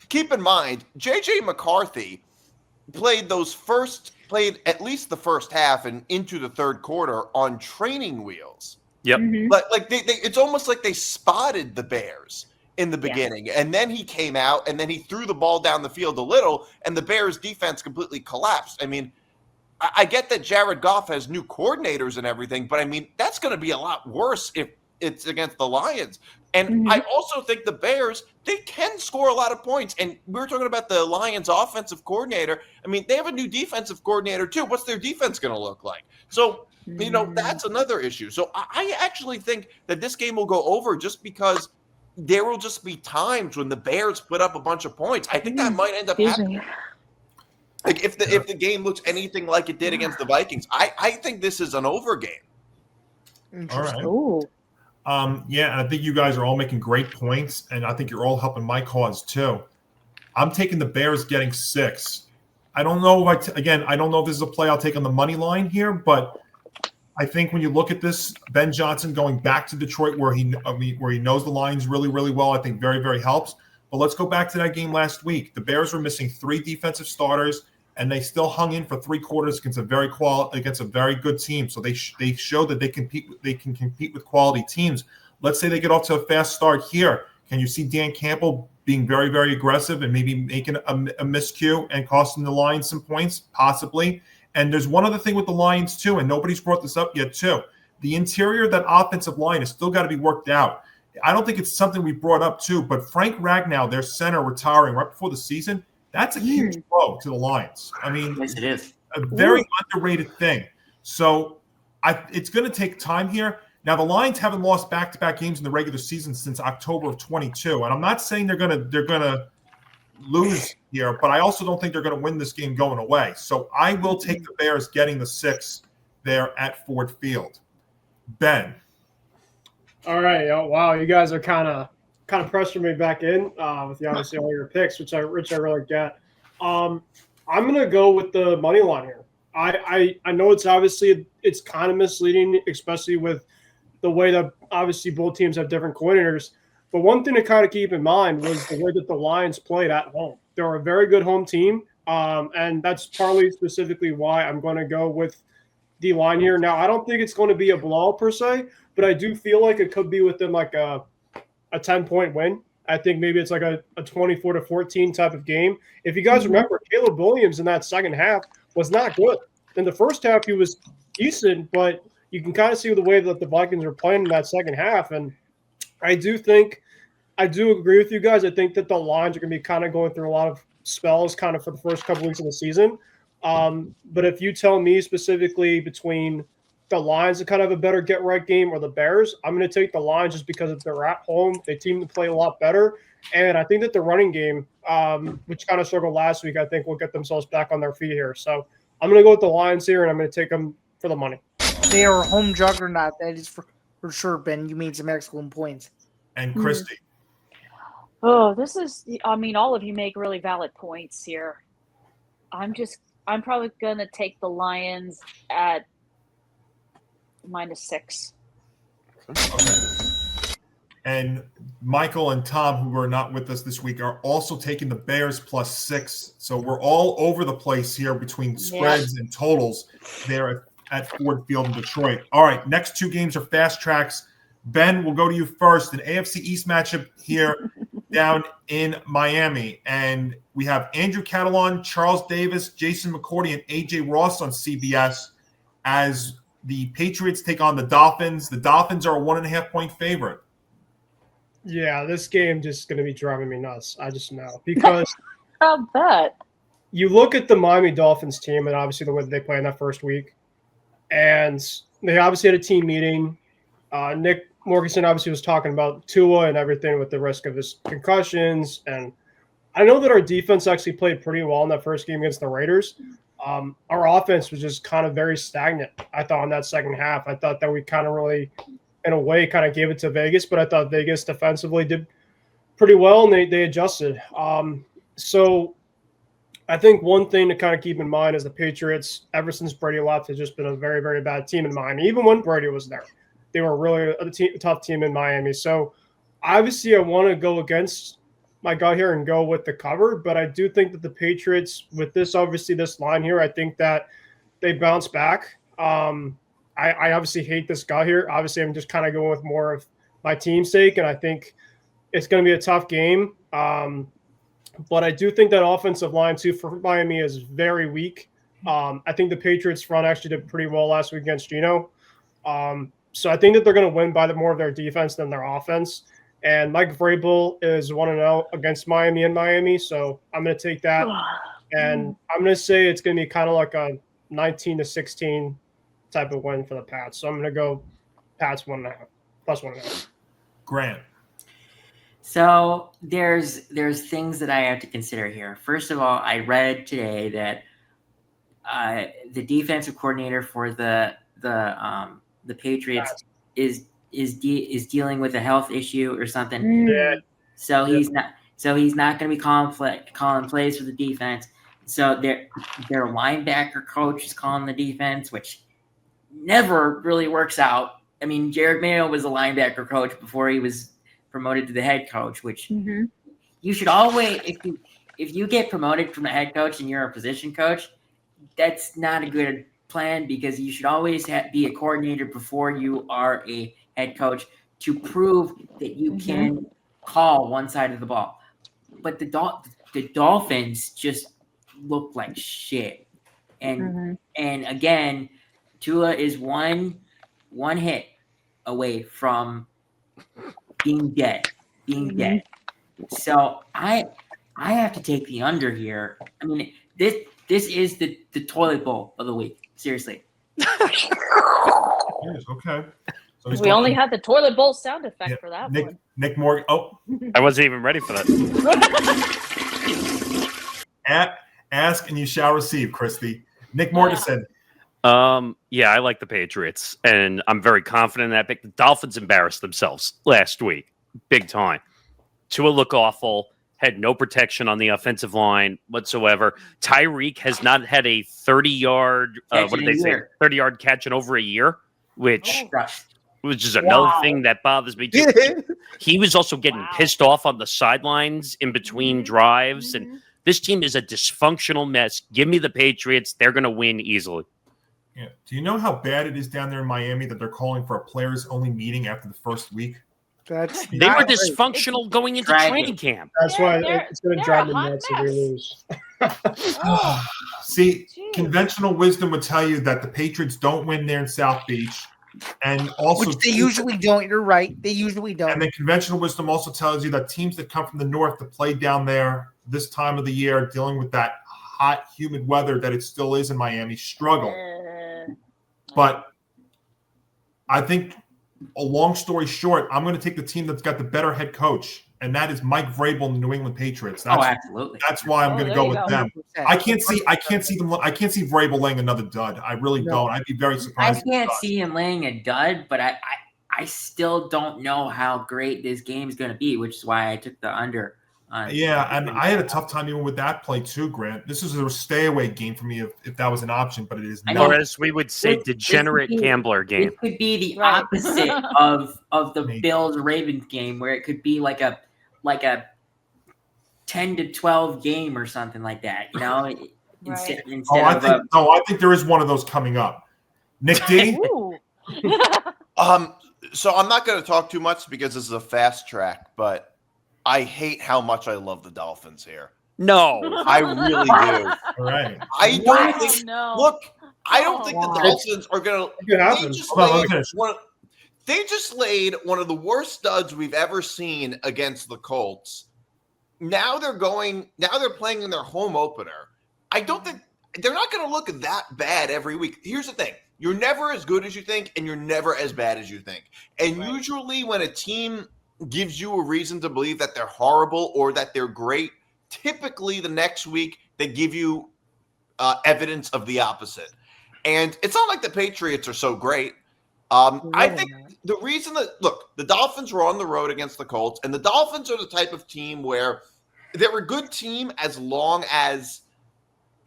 [SPEAKER 5] keep in mind, J.J. McCarthy played at least the first half and into the third quarter on training wheels.
[SPEAKER 1] Yep.
[SPEAKER 5] But it's almost like they spotted the Bears in the beginning, and then he came out and then he threw the ball down the field a little, and the Bears defense completely collapsed. I mean, I get that Jared Goff has new coordinators and everything, but I mean, that's going to be a lot worse if it's against the Lions. And I also think the Bears, they can score a lot of points. And we were talking about the Lions offensive coordinator. I mean, they have a new defensive coordinator too. What's their defense going to look like? So, that's another issue. So I actually think that this game will go over just because there will just be times when the Bears put up a bunch of points. I think that might end up happening. Like if the game looks anything like it did against the Vikings, I think this is an over game.
[SPEAKER 2] All right.
[SPEAKER 3] Ooh.
[SPEAKER 2] And I think you guys are all making great points, and I think you're all helping my cause too. I'm taking the Bears getting 6. I don't know if I don't know if this is a play I'll take on the money line here, but I think when you look at this, Ben Johnson going back to Detroit where he knows the Lions really, really well, I think very, very helps. But let's go back to that game last week. The Bears were missing 3 defensive starters, and they still hung in for 3 quarters against a very good team. So they showed that they can compete with quality teams. Let's say they get off to a fast start here. Can you see Dan Campbell being very, very aggressive and maybe making a miscue and costing the Lions some points? Possibly. And there's one other thing with the Lions too, and nobody's brought this up yet too. The interior of that offensive line has still got to be worked out. I don't think it's something we brought up too, but Frank Ragnow, their center, retiring right before the season, that's a huge blow to the Lions. I mean,
[SPEAKER 4] yes, it is
[SPEAKER 2] a very underrated thing. So it's going to take time here. Now, the Lions haven't lost back-to-back games in the regular season since October of 22, and I'm not saying they're going to lose here, but I also don't think they're going to win this game going away. So I will take the Bears getting the 6 there at Ford Field. Ben.
[SPEAKER 6] All right. Oh, wow. You guys are kind of pressuring me back in with obviously all your picks, which I really get. I'm going to go with the money line here. I know it's kind of misleading, especially with the way that obviously both teams have different coordinators. But one thing to kind of keep in mind was the way that the Lions played at home. They're a very good home team, and that's partly specifically why I'm going to go with the line here. Now, I don't think it's going to be a blowout per se, but I do feel like it could be within like a 10-point win. I think maybe it's like a 24-14 type of game. If you guys remember, Caleb Williams in that second half was not good. In the first half, he was decent, but you can kind of see the way that the Vikings are playing in that second half. And I do agree with you guys. I think that the Lions are going to be kind of going through a lot of spells kind of for the first couple weeks of the season. But if you tell me specifically between the Lions to kind of a better get right game or the Bears, I'm going to take the Lions just because if they're at home, they seem to play a lot better. And I think that the running game, which kind of struggled last week, I think will get themselves back on their feet here. So I'm going to go with the Lions here, and I'm going to take them for the money.
[SPEAKER 7] They are a home juggernaut. That is for sure, Ben. You made some excellent points.
[SPEAKER 2] And Christy.
[SPEAKER 3] Oh, this is, I mean, all of you make really valid points here. I'm probably going to take the Lions at -6.
[SPEAKER 2] Okay. And Michael and Tom, who are not with us this week, are also taking the Bears +6. So we're all over the place here between spreads and totals there at Ford Field in Detroit. All right, next two games are fast tracks. Ben, we'll go to you first. An AFC East matchup here down in Miami. And we have Andrew Catalon, Charles Davis, Jason McCourty, and A.J. Ross on CBS as the Patriots take on the Dolphins. The Dolphins are a 1.5-point favorite.
[SPEAKER 6] Yeah, this game just going to be driving me nuts. I just know. Because
[SPEAKER 3] I'll bet.
[SPEAKER 6] You look at the Miami Dolphins team and obviously the way that they play in that first week. And they obviously had a team meeting. Nick Morganson obviously was talking about Tua and everything with the risk of his concussions. And I know that our defense actually played pretty well in that first game against the Raiders. Our offense was just kind of very stagnant, I thought, in that second half. I thought that we kind of really, in a way, kind of gave it to Vegas, but I thought Vegas defensively did pretty well, and they adjusted. So I think one thing to kind of keep in mind is the Patriots, ever since Brady left, has just been a very, very bad team in Miami. Even when Brady was there, they were really a tough team in Miami. So obviously I want to go against my gut here and go with the cover, but I do think that the Patriots, with this line here, I think that they bounce back. I obviously hate this gut here. Obviously, I'm just kind of going with more of my team's sake, and I think it's going to be a tough game. But I do think that offensive line, too, for Miami is very weak. I think the Patriots front actually did pretty well last week against Geno. So I think that they're going to win by more of their defense than their offense. And Mike Vrabel is 1-0 against Miami in Miami, so I'm going to take that. And I'm going to say it's going to be kind of like a 19-16 type of win for the Pats. So I'm going to go Pats 1.5, +1.5.
[SPEAKER 2] Grant.
[SPEAKER 4] So there's things that I have to consider here. First of all, I read today that the defensive coordinator for the Patriots is dealing with a health issue or something.
[SPEAKER 6] Yeah.
[SPEAKER 4] So he's not going to be calling plays for the defense. So their linebacker coach is calling the defense, which never really works out. I mean, Jared Mayo was a linebacker coach before he was promoted to the head coach, which you should always, if you get promoted from a head coach and you're a position coach, that's not a good plan, because you should always be a coordinator before you are a head coach to prove that you can call one side of the ball. But the Dolphins just look like shit. And again, Tua is one hit away from being dead. So I have to take the under here. I mean, this is the toilet bowl of the week. Seriously.
[SPEAKER 2] Okay. So
[SPEAKER 3] we only had the toilet bowl sound effect for that one.
[SPEAKER 2] Nick Morgan. Oh,
[SPEAKER 1] I wasn't even ready for that.
[SPEAKER 2] Ask and you shall receive, Christy. Nick Morganson.
[SPEAKER 1] Yeah, I like the Patriots, and I'm very confident in that pick. The Dolphins embarrassed themselves last week, big time. Tua look awful. Had no protection on the offensive line whatsoever. Tyreek has not had a 30-yard, 30-yard catch in over a year, which is another thing that bothers me too. He was also getting pissed off on the sidelines in between drives, and this team is a dysfunctional mess. Give me the Patriots. They're going to win easily.
[SPEAKER 2] Yeah. Do you know how bad it is down there in Miami that they're calling for a players-only meeting after the first week?
[SPEAKER 1] They were dysfunctional going into training camp.
[SPEAKER 6] That's why it's going to drive me nuts if we lose.
[SPEAKER 2] See, conventional wisdom would tell you that the Patriots don't win there in South Beach. And also,
[SPEAKER 7] which they usually don't. You're right. They usually don't.
[SPEAKER 2] And then conventional wisdom also tells you that teams that come from the north to play down there this time of the year, dealing with that hot, humid weather that it still is in Miami, struggle. But I think, a long story short, I'm going to take the team that's got the better head coach, and that is Mike Vrabel and the New England Patriots.
[SPEAKER 4] Absolutely.
[SPEAKER 2] That's why I'm going to go with them.
[SPEAKER 7] 100%.
[SPEAKER 2] I can't see Vrabel laying another dud. I really don't. I'd be very surprised.
[SPEAKER 4] I can't see him laying a dud, but I still don't know how great this game is going to be, which is why I took the under.
[SPEAKER 2] And I had a tough time even with that play too, Grant. This is a stay away game for me if that was an option, but it is not.
[SPEAKER 1] Or as we would say, degenerate gambler game.
[SPEAKER 4] It could be the opposite of the Bills-Ravens game, where it could be like a 10-12 game or something like that. You know, instead
[SPEAKER 2] I think there is one of those coming up. Nick D.
[SPEAKER 5] So I'm not going to talk too much because this is a fast track, but I hate how much I love the Dolphins here.
[SPEAKER 1] No,
[SPEAKER 5] I really do.
[SPEAKER 2] All right.
[SPEAKER 5] I don't think. Look, I don't think the Dolphins are going to. They just laid one of the worst studs we've ever seen against the Colts. Now they're playing in their home opener. I don't think they're not going to look that bad every week. Here's the thing. You're never as good as you think, and you're never as bad as you think. And usually when a team gives you a reason to believe that they're horrible or that they're great, typically the next week they give you evidence of the opposite. And it's not like the Patriots are so great. I think the reason the Dolphins were on the road against the Colts, and the Dolphins are the type of team where they're a good team as long as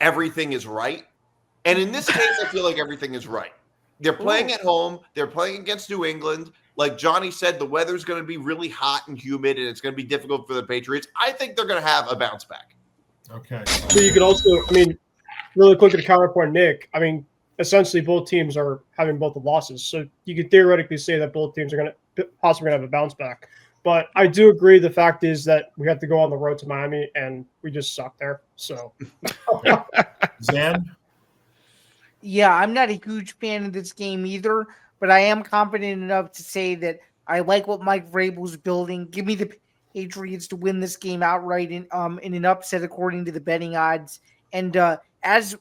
[SPEAKER 5] everything is right. And in this case, I feel like everything is right. They're playing at home. They're playing against New England. Like Johnny said, the weather's going to be really hot and humid, and it's going to be difficult for the Patriots. I think they're going to have a bounce back.
[SPEAKER 2] Okay.
[SPEAKER 6] So you could also, really quick to counterpoint Nick, essentially both teams are having both the losses. So you could theoretically say that both teams are going to possibly have a bounce back. But I do agree. The fact is that we have to go on the road to Miami, and we just suck there. So,
[SPEAKER 2] Zan?
[SPEAKER 7] Yeah, I'm not a huge fan of this game either, but I am confident enough to say that I like what Mike Vrabel's building. Give me the Patriots to win this game outright in an upset according to the betting odds. And as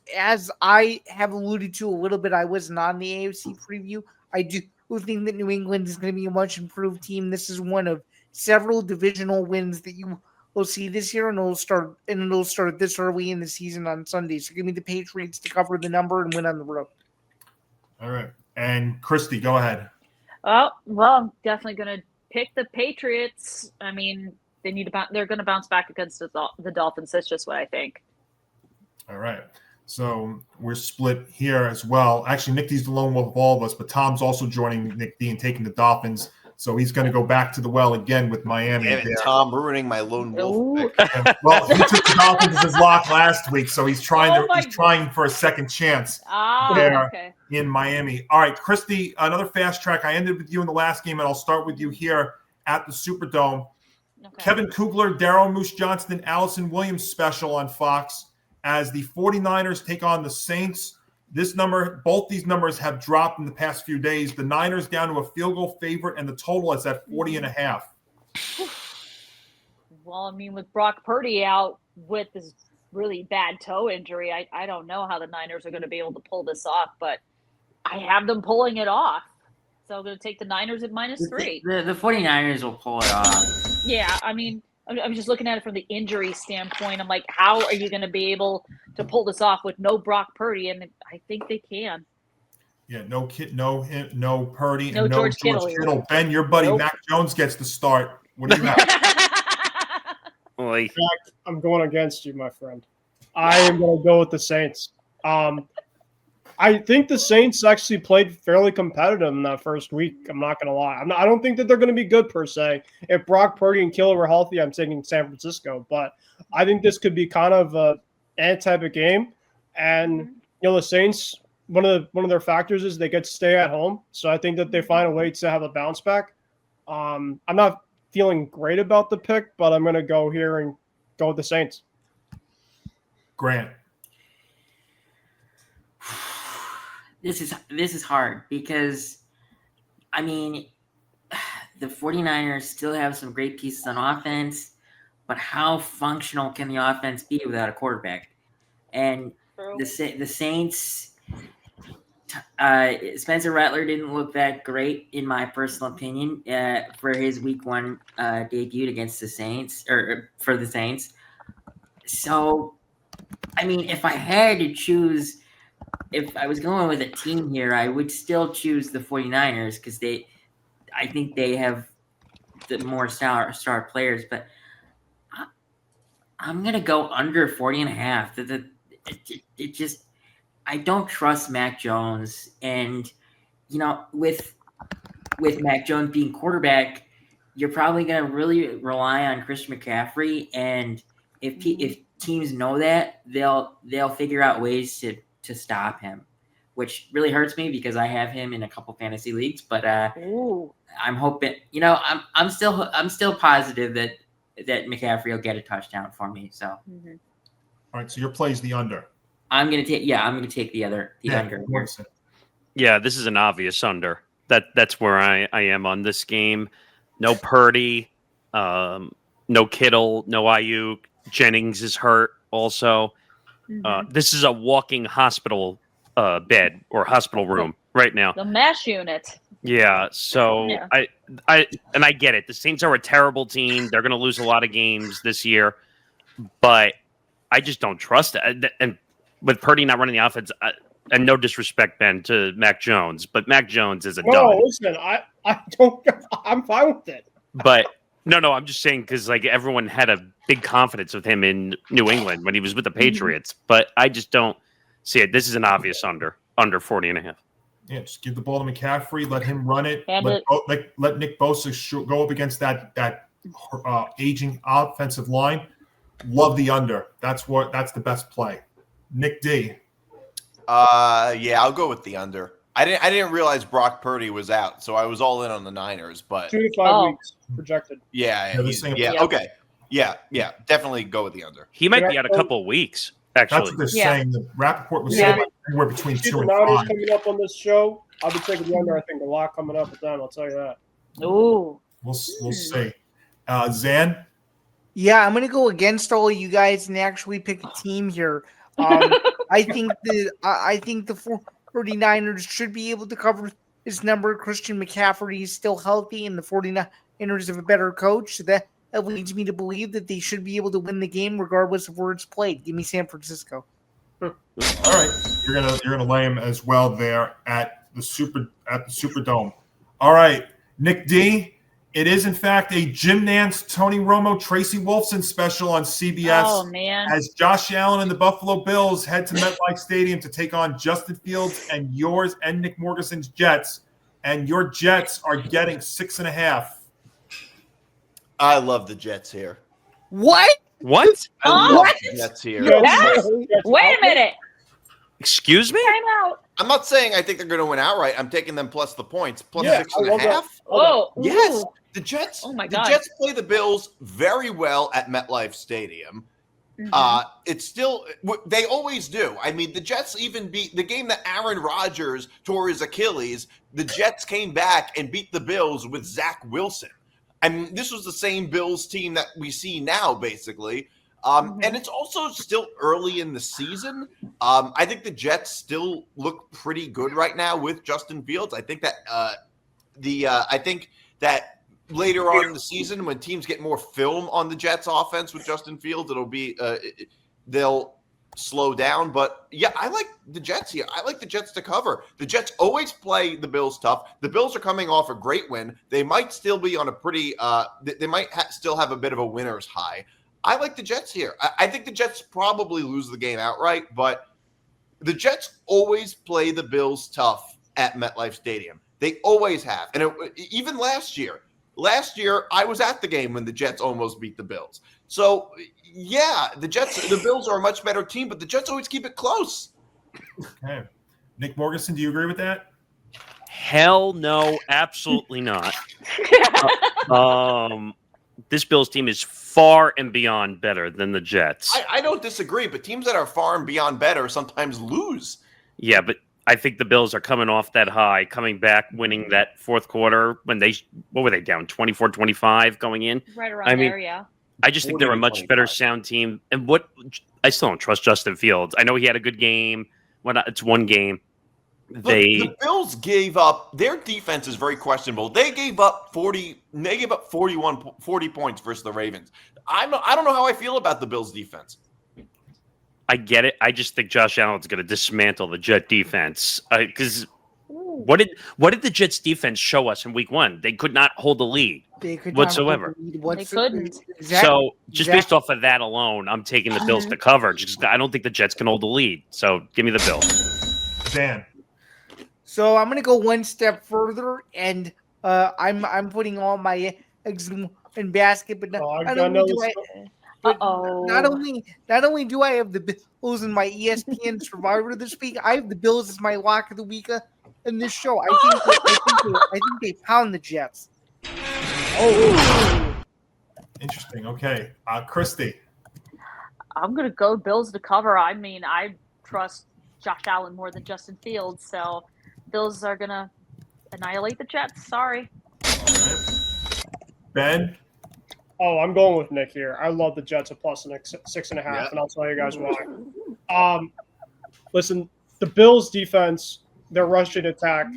[SPEAKER 7] I have alluded to a little bit, I wasn't on the AFC preview. I do think that New England is going to be a much improved team. This is one of several divisional wins that you will see this year, and it'll start this early in the season on Sunday. So give me the Patriots to cover the number and win on the road.
[SPEAKER 2] All right. And Christy, go ahead.
[SPEAKER 3] Well, I'm definitely going to pick the Patriots. They're going to bounce back against the Dolphins. That's just what I think.
[SPEAKER 2] All right. So we're split here as well. Actually, Nick D's the lone wolf of all of us, but Tom's also joining Nick D and taking the Dolphins. So he's going to go back to the well again with Miami.
[SPEAKER 5] Damn it, Tom, ruining my lone wolf pick.
[SPEAKER 2] Well, he took the Dolphins as his lock last week, so he's trying for a second chance in Miami. All right, Christy, another fast track. I ended with you in the last game, and I'll start with you here at the Superdome. Okay. Kevin Kugler, Darryl Moose Johnston, and Allison Williams special on Fox as the 49ers take on the Saints. Both these numbers have dropped in the past few days. The Niners down to a field goal favorite, and the total is at 40.5.
[SPEAKER 3] Well, with Brock Purdy out with this really bad toe injury, I don't know how the Niners are going to be able to pull this off, but I have them pulling it off. So I'm going to take the Niners at -3.
[SPEAKER 4] The 49ers will pull it off.
[SPEAKER 3] Yeah, I'm just looking at it from the injury standpoint. I'm like, how are you going to be able to pull this off with no Brock Purdy? And I think they can.
[SPEAKER 2] Yeah, no Purdy, and no
[SPEAKER 3] George
[SPEAKER 2] Kittle. Ben, your buddy Mac Jones gets the start. What do you have?
[SPEAKER 6] In fact, I'm going against you, my friend. I am going to go with the Saints. I think the Saints actually played fairly competitive in that first week. I'm not going to lie. I don't think that they're going to be good per se. If Brock Purdy and Kittle were healthy, I'm taking San Francisco. But I think this could be kind of a type of game. And the Saints, one of their factors is they get to stay at home. So I think that they find a way to have a bounce back. I'm not feeling great about the pick, but I'm going to go here and go with the Saints.
[SPEAKER 2] Grant.
[SPEAKER 4] This is hard because, the 49ers still have some great pieces on offense, but how functional can the offense be without a quarterback? And the Saints, Spencer Rattler didn't look that great, in my personal opinion, for his Week 1 debut against the Saints, or for the Saints. So, I mean, if I had to choose, if I was going with a team here, I would still choose the 49ers because I think they have the more star players, but I'm going to go under 40.5. It just, I don't trust Mac Jones. And, with Mac Jones being quarterback, you're probably going to really rely on Christian McCaffrey. And if teams know that, they'll figure out ways to stop him, which really hurts me because I have him in a couple fantasy leagues. But I'm hoping, I'm still positive that McCaffrey will get a touchdown for me. So,
[SPEAKER 2] All right. So your play is the under.
[SPEAKER 4] I'm gonna take the under.
[SPEAKER 2] Morrison.
[SPEAKER 1] Yeah, this is an obvious under. That's where I am on this game. No Purdy, no Kittle, no Ayuk. Jennings is hurt also. This is a walking hospital bed or hospital room right now.
[SPEAKER 3] The MASH unit.
[SPEAKER 1] Yeah, so
[SPEAKER 3] Yeah.
[SPEAKER 1] I get it. The Saints are a terrible team. They're going to lose a lot of games this year, but I just don't trust it. And with Purdy not running the offense, and no disrespect, Ben, to Mac Jones, but Mac Jones is a dud.
[SPEAKER 6] No, listen, I don't. I'm fine with it.
[SPEAKER 1] But no, I'm just saying because like everyone had a big confidence with him in New England when he was with the Patriots, but I just don't see it. This is an obvious under 40.5.
[SPEAKER 2] Yeah, just give the ball to McCaffrey, let him run it.
[SPEAKER 3] And
[SPEAKER 2] Let Nick Bosa go up against that aging offensive line. Love the under. That's the best play. Nick D.
[SPEAKER 5] Yeah, I'll go with the under. I didn't realize Brock Purdy was out, so I was all in on the Niners. But
[SPEAKER 6] 2 to 5 weeks projected.
[SPEAKER 5] Okay. Yeah, definitely go with the under.
[SPEAKER 1] He might be out a couple of weeks. Actually,
[SPEAKER 2] That's what they're saying. The Rappaport was saying anywhere between 2 and 5.
[SPEAKER 6] Coming up on this show, I'll be taking the under. I think a lot coming up with them. I'll tell you that.
[SPEAKER 3] Ooh.
[SPEAKER 2] We'll see. Zan?
[SPEAKER 7] Yeah, I'm going to go against all of you guys and actually pick a team here. I think the 49ers should be able to cover this number. Christian McCaffrey is still healthy, and the 49ers have a better coach. So that leads me to believe that they should be able to win the game regardless of where it's played. Give me San Francisco.
[SPEAKER 2] All right, you're gonna lay him as well there at the Superdome. All right, Nick D. It is in fact a Jim Nantz, Tony Romo, Tracy Wolfson special on CBS.
[SPEAKER 3] Oh man!
[SPEAKER 2] As Josh Allen and the Buffalo Bills head to MetLife Stadium to take on Justin Fields and yours and Nick Morgan's Jets, and your Jets are getting 6.5.
[SPEAKER 5] I love the Jets here.
[SPEAKER 7] What?
[SPEAKER 5] I love the Jets here.
[SPEAKER 3] Wait a minute.
[SPEAKER 1] Excuse me?
[SPEAKER 3] Time out.
[SPEAKER 5] I'm not saying I think they're going to win outright. I'm taking them plus the points, plus 6.5.
[SPEAKER 3] Oh,
[SPEAKER 5] yes.
[SPEAKER 3] ooh.
[SPEAKER 5] The Jets.
[SPEAKER 3] Oh my God.
[SPEAKER 5] The Jets play the Bills very well at MetLife Stadium. It's still, they always do. I mean, the Jets even beat the game that Aaron Rodgers tore his Achilles. The Jets came back and beat the Bills with Zach Wilson. I mean, this was the same Bills team that we see now, basically. And it's also still early in the season. I think the Jets still look pretty good right now with Justin Fields. I think that I think that later on in the season, when teams get more film on the Jets offense with Justin Fields, it'll be they'll slow down. But yeah, I like the Jets here. I like the Jets to cover. The Jets always play the Bills tough. The Bills are coming off a great win. They might still be on a pretty they might still have a bit of a winner's high. I like the Jets here. I think the Jets probably lose the game outright, but the Jets always play the Bills tough at MetLife Stadium. They always have. And even last year, I was at the game when the Jets almost beat the Bills. So, yeah, the Bills are a much better team, but the Jets always keep it close.
[SPEAKER 2] Okay. Nick Morganson, do you agree with that?
[SPEAKER 1] Hell no, absolutely not. This Bills team is far and beyond better than the Jets.
[SPEAKER 5] I don't disagree, but teams that are far and beyond better sometimes lose.
[SPEAKER 1] Yeah, but I think the Bills are coming off that high, coming back, winning that fourth quarter when what were they down, 24-25 going in?
[SPEAKER 3] Right around there, yeah.
[SPEAKER 1] I just think they're a much better sound team. And I still don't trust Justin Fields. I know he had a good game. It's one game.
[SPEAKER 5] The Bills gave up. Their defense is very questionable. They gave up 40. They gave up 40 points versus the Ravens. I don't know how I feel about the Bills defense.
[SPEAKER 1] I get it. I just think Josh Allen's going to dismantle the Jet defense because what did the Jets defense show us in Week 1? They could not hold the lead whatsoever.
[SPEAKER 3] They couldn't.
[SPEAKER 1] So just based off of that alone, I'm taking the Bills to cover. I don't think the Jets can hold the lead. So give me the Bills.
[SPEAKER 2] Dan.
[SPEAKER 7] So I'm gonna go one step further, and I'm putting all my eggs in basket, but not only do I have the Bills in my ESPN Survivor this week, I have the Bills as my lock of the week in this show. I think they pound the Jets.
[SPEAKER 2] Oh, interesting. Okay, Christy.
[SPEAKER 3] I'm gonna go Bills to cover. I mean, I trust Josh Allen more than Justin Fields, so Bills are gonna annihilate the Jets. Sorry.
[SPEAKER 2] All right. Ben.
[SPEAKER 6] Oh, I'm going with Nick here. I love the Jets at plus 6.5, and I'll tell you guys why. Listen, the Bills' defense, their rushing attack,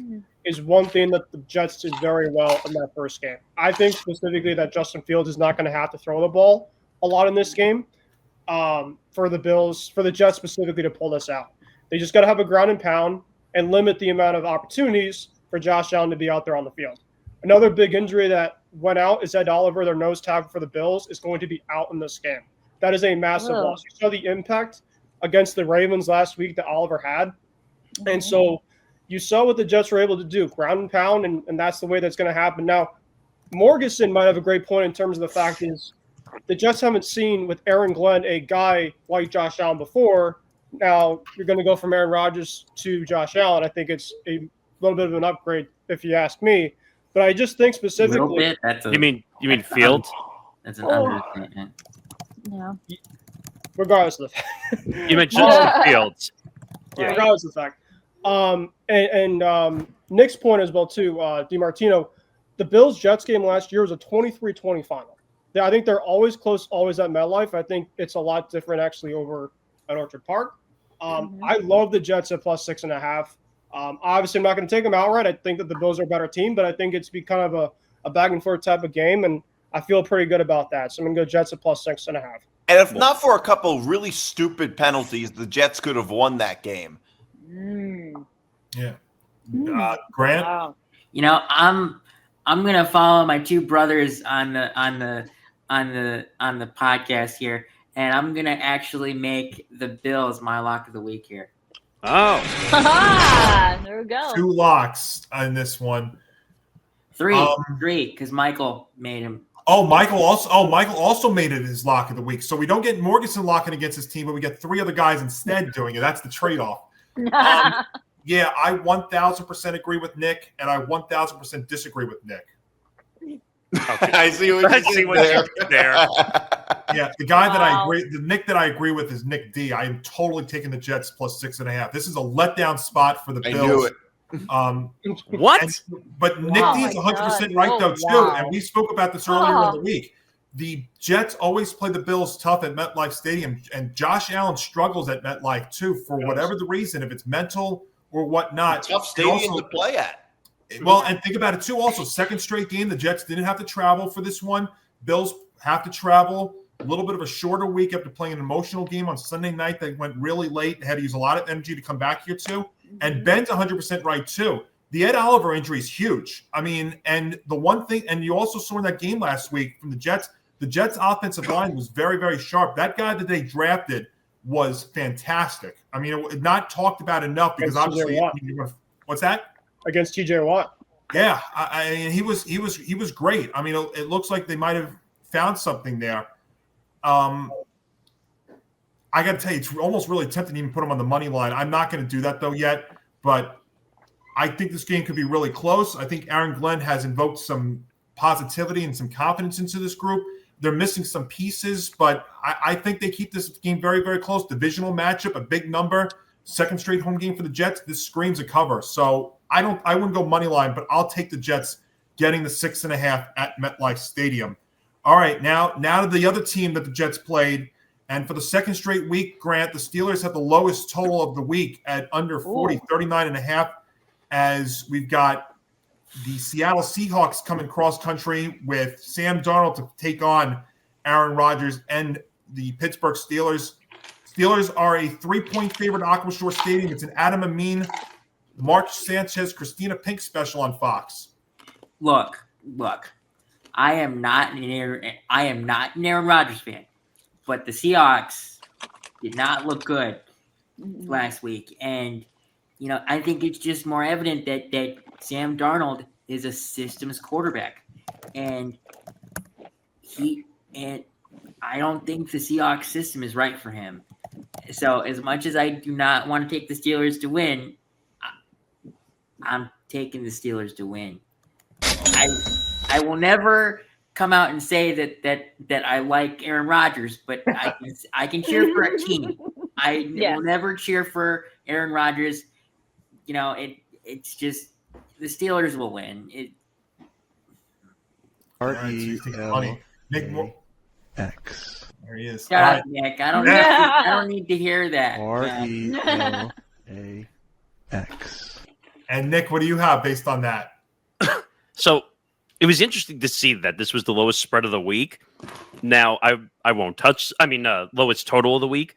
[SPEAKER 6] is one thing that the Jets did very well in that first game. I think specifically that Justin Fields is not going to have to throw the ball a lot in this game for the Jets specifically to pull this out. They just got to have a ground and pound and limit the amount of opportunities for Josh Allen to be out there on the field. Another big injury that went out is Ed Oliver, their nose tackle for the Bills, is going to be out in this game. That is a massive loss. You saw the impact against the Ravens last week that Oliver had. And so you saw what the Jets were able to do, ground and pound, and that's the way that's going to happen. Now, Morganson might have a great point in terms of the fact is the Jets haven't seen with Aaron Glenn a guy like Josh Allen before. Now, you're going to go from Aaron Rodgers to Josh Allen. I think it's a little bit of an upgrade, if you ask me. But I just think specifically.
[SPEAKER 1] You mean Fields?
[SPEAKER 4] That's an understatement.
[SPEAKER 3] Yeah.
[SPEAKER 6] Regardless of the fact.
[SPEAKER 1] You meant Justin Fields.
[SPEAKER 6] Yeah, regardless of the fact. And Nick's point as well, too, DiMartino, the Bills-Jets game last year was a 23-20 final. I think they're always close, always at MetLife. I think it's a lot different, actually, over at Orchard Park. I love the Jets at plus 6.5. Obviously, I'm not going to take them outright. I think that the Bills are a better team, but I think it's be kind of a back and forth type of game, and I feel pretty good about that. So I'm going to go Jets at plus 6.5.
[SPEAKER 5] And if not for a couple really stupid penalties, the Jets could have won that game.
[SPEAKER 2] Yeah. Grant.
[SPEAKER 3] Wow.
[SPEAKER 4] You know, I'm gonna follow my two brothers on the podcast here, and I'm gonna actually make the Bills my lock of the week here.
[SPEAKER 1] Oh,
[SPEAKER 3] there we go.
[SPEAKER 2] 2 locks in this one.
[SPEAKER 4] Three, because Michael made him.
[SPEAKER 2] Michael also made it his lock of the week. So we don't get Morganson locking against his team, but we get 3 other guys instead doing it. That's the trade-off. Yeah, I 1,000% agree with Nick, and I 1,000% disagree with Nick.
[SPEAKER 1] okay.
[SPEAKER 5] I see what you did
[SPEAKER 1] there.
[SPEAKER 2] Yeah, the guy that I agree, the Nick that I agree with is Nick D. I am totally taking the Jets plus 6.5. This is a letdown spot for the Bills.
[SPEAKER 5] I knew it.
[SPEAKER 1] What?
[SPEAKER 2] But Nick D is 100% right though too, and we spoke about this earlier in the week. The Jets always play the Bills tough at MetLife Stadium, and Josh Allen struggles at MetLife too for whatever the reason, if it's mental or whatnot.
[SPEAKER 5] Tough stadium to play at.
[SPEAKER 2] Well, and think about it too. Also, second straight game, the Jets didn't have to travel for this one. Bills have to travel. A little bit of a shorter week after playing an emotional game on Sunday night that went really late. They had to use a lot of energy to come back here too. And Ben's 100% right too. The Ed Oliver injury is huge. I mean, and the one thing, and you also saw in that game last week from the Jets offensive line was very, very sharp. That guy that they drafted was fantastic. I mean, not talked about enough because obviously, what's that?
[SPEAKER 6] Against TJ Watt.
[SPEAKER 2] Yeah, I mean, he was great. I mean, it looks like they might have found something there. I got to tell you, it's almost really tempting to even put him on the money line. I'm not going to do that though yet, but I think this game could be really close. I think Aaron Glenn has invoked some positivity and some confidence into this group. They're missing some pieces, but I think they keep this game very, very close. Divisional matchup, a big number, second straight home game for the Jets. This screams a cover. So I wouldn't go money line, but I'll take the Jets getting the 6.5 at MetLife Stadium. All right, now to the other team that the Jets played, And for the second straight week, Grant, the Steelers have the lowest total of the week at under 40, 39.5, as we've got the Seattle Seahawks coming cross-country with Sam Darnold to take on Aaron Rodgers and the Pittsburgh Steelers. Steelers are a 3-point favorite at Aqua Shore Stadium. It's an Adam Amin, Mark Sanchez, Christina Pink special on Fox.
[SPEAKER 4] Look. I am not an Aaron Rodgers fan, but the Seahawks did not look good last week, and I think it's just more evident that Sam Darnold is a systems quarterback, and I don't think the Seahawks system is right for him. So as much as I do not want to take the Steelers to win, I'm taking the Steelers to win. I will never come out and say that I like Aaron Rodgers, but I can cheer for a team. I will never cheer for Aaron Rodgers. It's just the Steelers will win.
[SPEAKER 2] X. There he is.
[SPEAKER 4] Shut up, Nick. I don't need to hear that.
[SPEAKER 2] RELAX. And Nick, what do you have based on that?
[SPEAKER 1] So it was interesting to see that this was the lowest spread of the week. Now I won't touch. Lowest total of the week.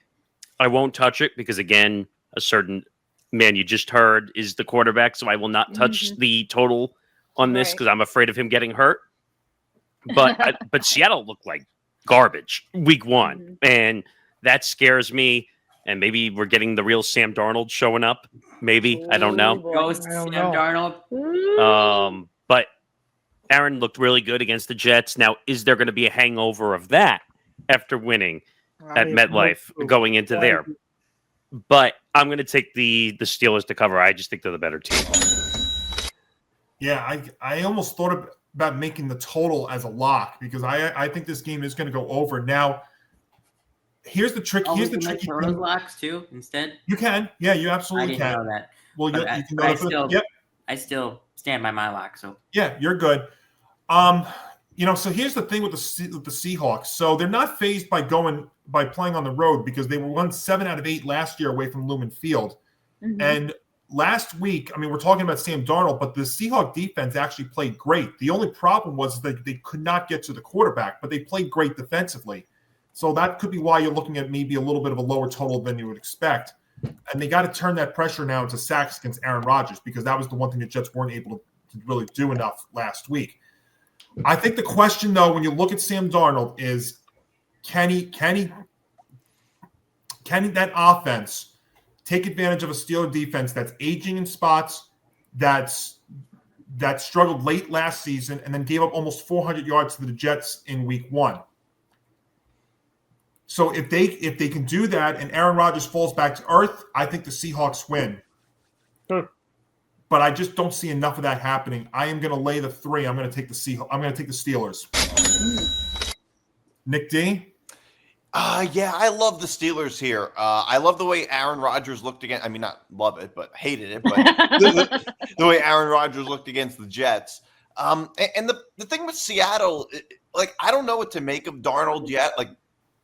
[SPEAKER 1] I won't touch it because again, a certain man you just heard is the quarterback, so I will not touch the total on this because I'm afraid of him getting hurt. But but Seattle looked like garbage week one, and that scares me. And maybe we're getting the real Sam Darnold showing up. Maybe I don't know.
[SPEAKER 4] Ghost Sam Darnold.
[SPEAKER 1] But Aaron looked really good against the Jets. Now, is there going to be a hangover of that after winning at MetLife going into there? But I'm going to take the Steelers to cover. I just think they're the better team.
[SPEAKER 2] Yeah, I almost thought about making the total as a lock because I think this game is going to go over. Now, here's the trick. Here's the tricky thing.
[SPEAKER 4] Locks too instead.
[SPEAKER 2] You can. Yeah, you absolutely
[SPEAKER 4] can. I didn't know that.
[SPEAKER 2] Well,
[SPEAKER 4] I still stand by my lock. So
[SPEAKER 2] yeah, you're good. So here's the thing with the Seahawks. So they're not fazed by playing on the road because they were won 7 out of 8 last year away from Lumen Field. And last week, we're talking about Sam Darnold, but the Seahawks defense actually played great. The only problem was that they could not get to the quarterback, but they played great defensively. So that could be why you're looking at maybe a little bit of a lower total than you would expect. And they got to turn that pressure now into sacks against Aaron Rodgers because that was the one thing the Jets weren't able to really do enough last week. I think the question, though, when you look at Sam Darnold is can that offense take advantage of a Steeler defense that's aging in spots, that struggled late last season, and then gave up almost 400 yards to the Jets in week 1? So if they can do that and Aaron Rodgers falls back to earth, I think the Seahawks win. But I just don't see enough of that happening. I am going to lay the 3. I'm going to take the Steelers. Nick D?
[SPEAKER 5] Yeah, I love the Steelers here. I love the way Aaron Rodgers looked against. Not love it, but hated it. But the way Aaron Rodgers looked against the Jets. And the thing with Seattle, I don't know what to make of Darnold yet.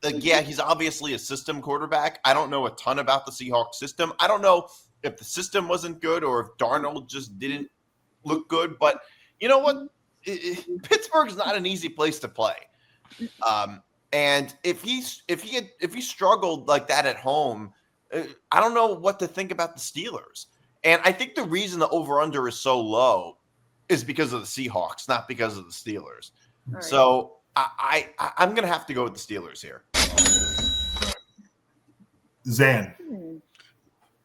[SPEAKER 5] Yeah, he's obviously a system quarterback. I don't know a ton about the Seahawks system. I don't know if the system wasn't good or if Darnold just didn't look good. But you know what? Pittsburgh's not an easy place to play. And if he struggled like that at home, I don't know what to think about the Steelers. And I think the reason the over-under is so low is because of the Seahawks, not because of the Steelers. Right. So I'm going to have to go with the Steelers here.
[SPEAKER 2] Zan.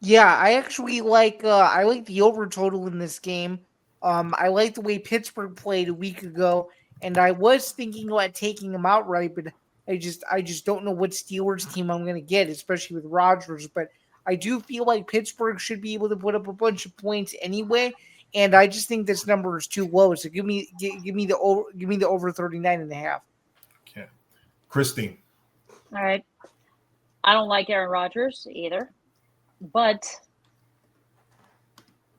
[SPEAKER 7] Yeah, I actually like the over total in this game. I like the way Pittsburgh played a week ago, and I was thinking about taking them outright, but I just don't know what Steelers team I'm going to get, especially with Rodgers. But I do feel like Pittsburgh should be able to put up a bunch of points anyway, and I just think this number is too low. So give me the over 39.5.
[SPEAKER 2] Okay, Christine.
[SPEAKER 3] All right. I don't like Aaron Rodgers either, but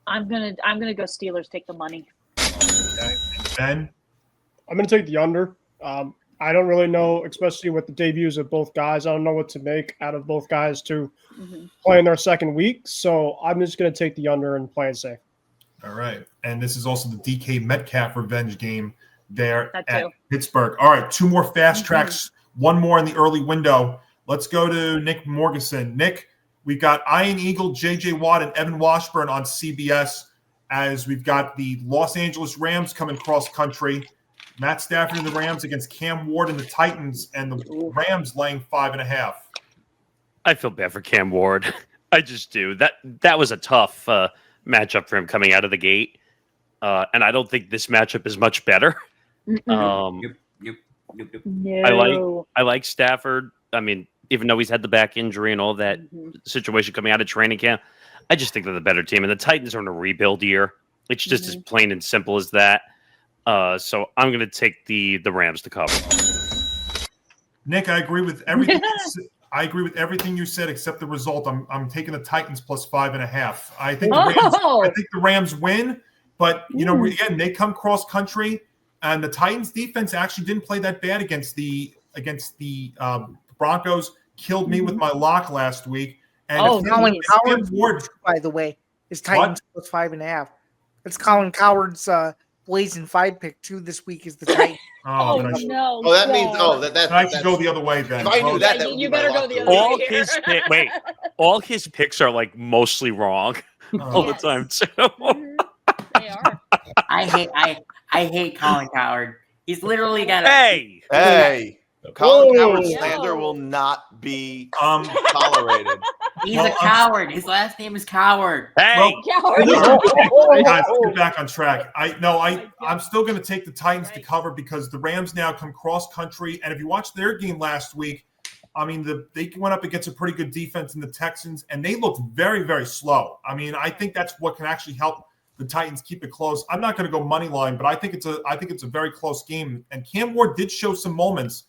[SPEAKER 3] I'm gonna go Steelers. Take the money.
[SPEAKER 2] Okay, Ben.
[SPEAKER 6] I'm gonna take the under. I don't really know, especially with the debuts of both guys. I don't know what to make out of both guys to play in their second week. So I'm just going to take the under and play it safe.
[SPEAKER 2] All right. And this is also the DK Metcalf revenge game there
[SPEAKER 3] That
[SPEAKER 2] at
[SPEAKER 3] too.
[SPEAKER 2] Pittsburgh. All right. 2 more fast tracks. One more in the early window. Let's go to Nick Morganson. Nick, we've got Iron Eagle, J.J. Watt, and Evan Washburn on CBS, as we've got the Los Angeles Rams coming cross country. Matt Stafford and the Rams against Cam Ward and the Titans, and the Rams laying 5.5.
[SPEAKER 1] I feel bad for Cam Ward. I just do. That was a tough matchup for him coming out of the gate, and I don't think this matchup is much better.
[SPEAKER 3] No.
[SPEAKER 1] I like Stafford. I mean, even though he's had the back injury and all that situation coming out of training camp, I just think they're the better team. And the Titans are in a rebuild year. It's just as plain and simple as that. So I'm going to take the Rams to cover.
[SPEAKER 2] Nick, I agree with everything. I agree with everything you said except the result. I'm taking the Titans plus 5.5. I think the Rams win, but again, they come cross country, and the Titans defense actually didn't play that bad against the Broncos. Killed me with my lock last week. And
[SPEAKER 7] Colin Coward's Ward, by the way, is Titans plus 5.5. It's Colin Coward's Blazing 5 pick too this week is the Titans.
[SPEAKER 3] No.
[SPEAKER 5] Oh, that means that
[SPEAKER 2] I should go the other way then.
[SPEAKER 5] If I knew that
[SPEAKER 3] you better go the other way.
[SPEAKER 1] All his picks are like mostly wrong all the time too.
[SPEAKER 3] They are.
[SPEAKER 4] I hate Colin Coward. He's literally got
[SPEAKER 5] Hey. Colin Coward's slander will not be tolerated.
[SPEAKER 4] He's a coward. His last name is Coward.
[SPEAKER 1] Hey,
[SPEAKER 3] Coward.
[SPEAKER 2] Guys, let's get back on track. I'm still going to take the Titans to cover because the Rams now come cross country, and if you watch their game last week, I mean, they went up against a pretty good defense in the Texans, and they looked very, very slow. I mean, I think that's what can actually help the Titans keep it close. I'm not going to go money line, but I think it's a very close game. And Cam Ward did show some moments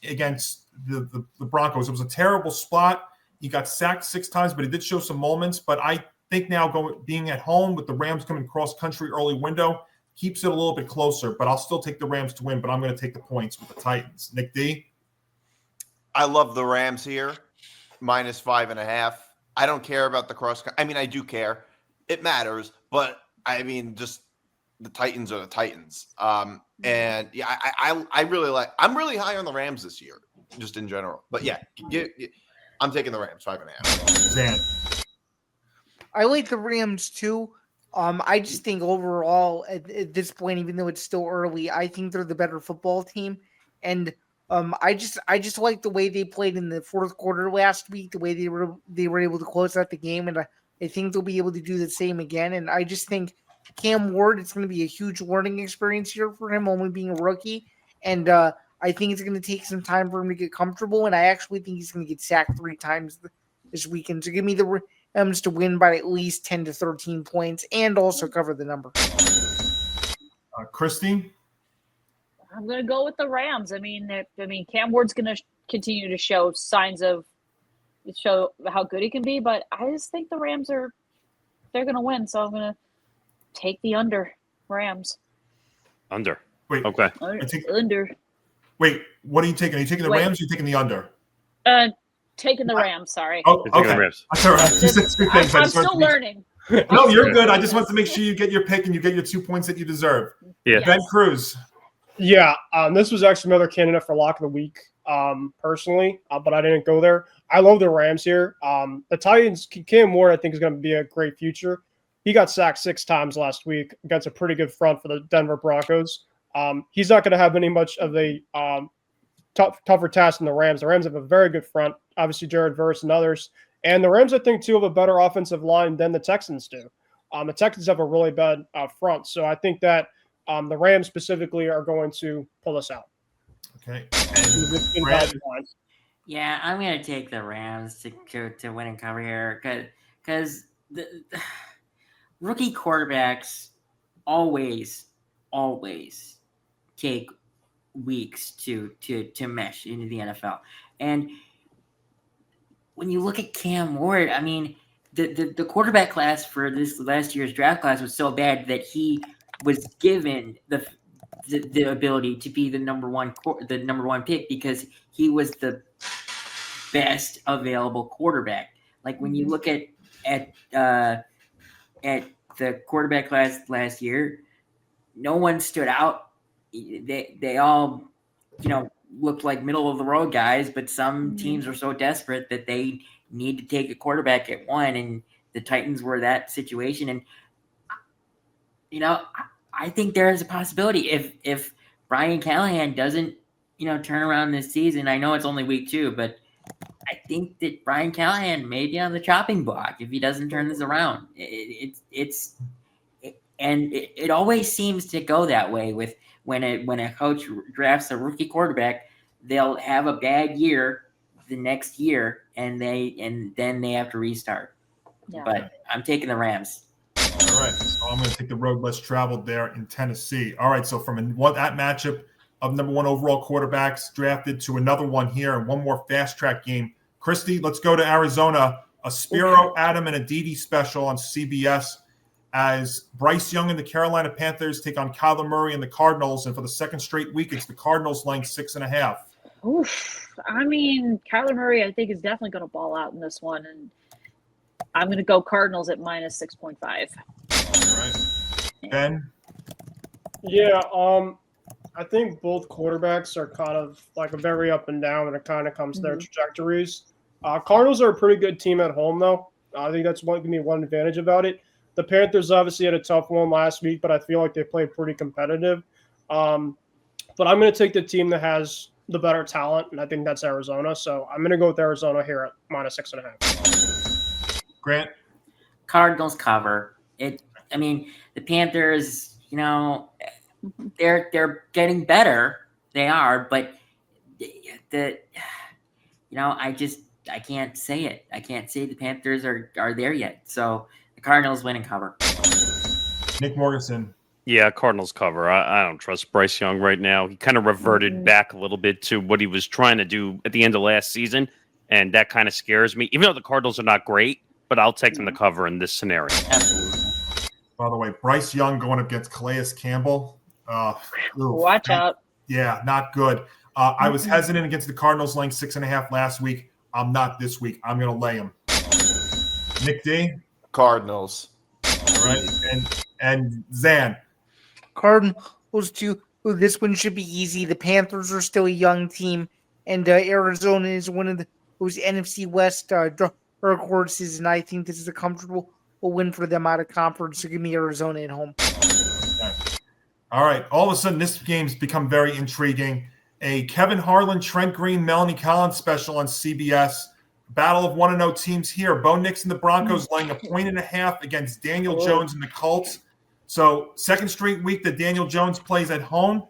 [SPEAKER 2] against the Broncos. It was a terrible spot. He got sacked 6 times, but he did show some moments. But I think now being at home with the Rams coming cross country early window keeps it a little bit closer. But I'll still take the Rams to win. But I'm going to take the points with the Titans. Nick D.
[SPEAKER 5] I love the Rams here, minus 5.5. I don't care about the cross. I mean, I do care. It matters, but I mean, just the Titans are the Titans. And yeah, I really I'm really high on the Rams this year, just in general. But yeah, I'm taking the Rams 5.5.
[SPEAKER 2] Zan.
[SPEAKER 7] I like the Rams too. I just think overall at this point, even though it's still early, I think they're the better football team. And I just like the way they played in the fourth quarter last week, the way they were able to close out the game, and I think they'll be able to do the same again. And I just think Cam Ward, it's going to be a huge learning experience here for him, only being a rookie. And I think it's going to take some time for him to get comfortable. And I actually think he's going to get sacked 3 times this weekend. So give me the Rams to win by at least 10 to 13 points and also cover the number.
[SPEAKER 2] Christine?
[SPEAKER 3] I'm going to go with the Rams. I mean, Cam Ward's going to continue to show signs of how good he can be, but I just think the Rams they're going to win. So I'm going to take the under Rams.
[SPEAKER 1] Under.
[SPEAKER 2] Wait.
[SPEAKER 1] Okay.
[SPEAKER 3] Under.
[SPEAKER 2] Wait, what are you taking? Are you taking the Rams or are you taking the under?
[SPEAKER 3] Taking the Rams, sorry.
[SPEAKER 2] Oh, okay. That's all right. You said 2 things.
[SPEAKER 3] I'm still learning.
[SPEAKER 2] No, you're good. I just want to make sure you get your pick and you get your 2 points that you deserve.
[SPEAKER 1] Yeah.
[SPEAKER 2] Ben Cruz.
[SPEAKER 6] Yeah, this was actually another candidate for lock of the week, personally, but I didn't go there. I love the Rams here. The Titans, Cam Ward, I think, is going to be a great future. He got sacked 6 times last week against a pretty good front for the Denver Broncos. He's not going to have any much of a tougher task than the Rams. The Rams have a very good front, obviously Jared Verse and others. And the Rams, I think, too, have a better offensive line than the Texans do. The Texans have a really bad front. So I think that the Rams specifically are going to pull us out.
[SPEAKER 2] Okay.
[SPEAKER 4] Yeah, I'm going to take the Rams to win and cover here because the rookie quarterbacks always take weeks to mesh into the NFL. And when you look at Cam Ward, I mean, the quarterback class for this last year's draft class was so bad that he was given the ability to be the number one pick because he was the best available quarterback. Like when you look at the quarterback class last year, no one stood out. They all, looked like middle of the road guys, but some teams are so desperate that they need to take a quarterback at one, and the Titans were that situation. And I think there is a possibility if Brian Callahan doesn't, turn around this season. I know it's only week 2, but I think that Brian Callahan may be on the chopping block if he doesn't turn this around. It always seems to go that way with when a coach drafts a rookie quarterback, they'll have a bad year the next year, and then they have to restart. Yeah. But I'm taking the Rams.
[SPEAKER 2] All right, so I'm going to take the road less traveled there in Tennessee. All right, so from that matchup of number 1 overall quarterbacks drafted to another one here and one more fast track game. Christy, let's go to Arizona. A Spiro, Adam, and a Didi special on CBS as Bryce Young and the Carolina Panthers take on Kyler Murray and the Cardinals. And for the second straight week, it's the Cardinals laying 6.5.
[SPEAKER 3] Oof. I mean, Kyler Murray, I think, is definitely going to ball out in this one. And I'm going to go Cardinals at minus 6.5.
[SPEAKER 2] All right. Ben?
[SPEAKER 6] Yeah, I think both quarterbacks are kind of like a very up and down when it kind of comes to their trajectories. Cardinals are a pretty good team at home, though. I think that's going to be one advantage about it. The Panthers obviously had a tough one last week, but I feel like they played pretty competitive. But I'm going to take the team that has the better talent, and I think that's Arizona. So I'm going to go with Arizona here at minus 6.5.
[SPEAKER 2] Grant?
[SPEAKER 4] Cardinals cover. The Panthers, they're getting better. They are, but I can't say it. I can't say the Panthers are there yet. So the Cardinals win and cover.
[SPEAKER 2] Nick Morganson.
[SPEAKER 1] Yeah, Cardinals cover. I don't trust Bryce Young right now. He kind of reverted back a little bit to what he was trying to do at the end of last season, and that kind of scares me. Even though the Cardinals are not great, but I'll take them to cover in this scenario.
[SPEAKER 4] Absolutely.
[SPEAKER 2] By the way, Bryce Young going up against Calais Campbell.
[SPEAKER 3] Watch out.
[SPEAKER 2] Yeah, not good. I was hesitant against the Cardinals laying 6.5 last week. I'm not this week. I'm going to lay them. Nick D?
[SPEAKER 5] Cardinals.
[SPEAKER 2] All right. And Zan?
[SPEAKER 7] Cardinals too. This one should be easy. The Panthers are still a young team, and Arizona is one of those NFC West dark horses, and I think this is a comfortable win for them out of conference. So give me Arizona at home.
[SPEAKER 2] Okay. All right. All of a sudden, this game's become very intriguing. A Kevin Harlan, Trent Green, Melanie Collins special on CBS. Battle of 1-0 teams here. Bo Nix and the Broncos laying 1.5 against Daniel Jones and the Colts. So second straight week that Daniel Jones plays at home,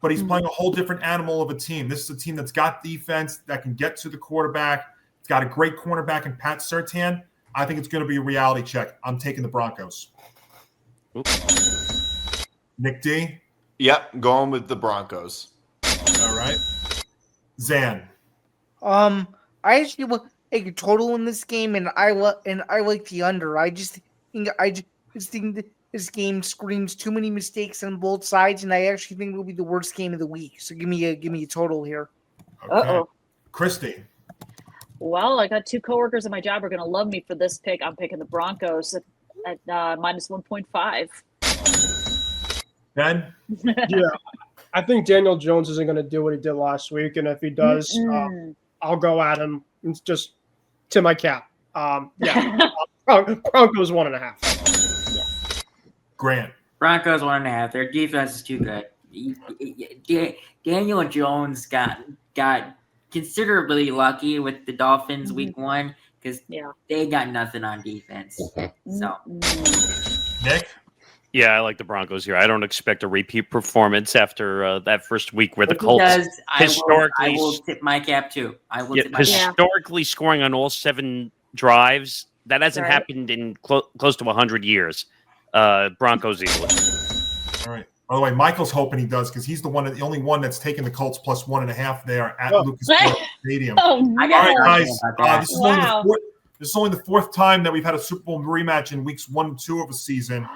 [SPEAKER 2] but he's playing a whole different animal of a team. This is a team that's got defense, that can get to the quarterback. It's got a great cornerback in Pat Surtain. I think it's going to be a reality check. I'm taking the Broncos. Oops. Nick D?
[SPEAKER 5] Yep, going with the Broncos.
[SPEAKER 2] All right. Zan?
[SPEAKER 7] I actually will take a total in this game, and I like the under. I just think that this game screams too many mistakes on both sides, and I actually think it will be the worst game of the week. So give me a total here.
[SPEAKER 2] Okay. Christy?
[SPEAKER 3] Well, I got 2 coworkers at my job who are going to love me for this pick. I'm picking the Broncos at minus 1.5.
[SPEAKER 2] Ben?
[SPEAKER 6] Yeah, I think Daniel Jones isn't going to do what he did last week, and if he does, I'll go at him. It's just to my cap. Broncos 1.5.
[SPEAKER 3] Yeah.
[SPEAKER 2] Grant?
[SPEAKER 4] Broncos 1.5. Their defense is too good. Daniel Jones got considerably lucky with the Dolphins week 1 because they got nothing on defense. So,
[SPEAKER 2] Nick?
[SPEAKER 1] Yeah, I like the Broncos here. I don't expect a repeat performance after that first week where the Colts
[SPEAKER 4] I will tip my cap too.
[SPEAKER 1] Historically scoring on all 7 drives. That hasn't happened in close to 100 years. Broncos easily.
[SPEAKER 2] All right. By the way, Michael's hoping he does because he's the only one that's taken the Colts plus 1.5 there at Lucas Oil Stadium.
[SPEAKER 3] Oh, no.
[SPEAKER 4] All right,
[SPEAKER 2] guys. This is only the 4th time that we've had a Super Bowl rematch in weeks 1 and 2 of a season.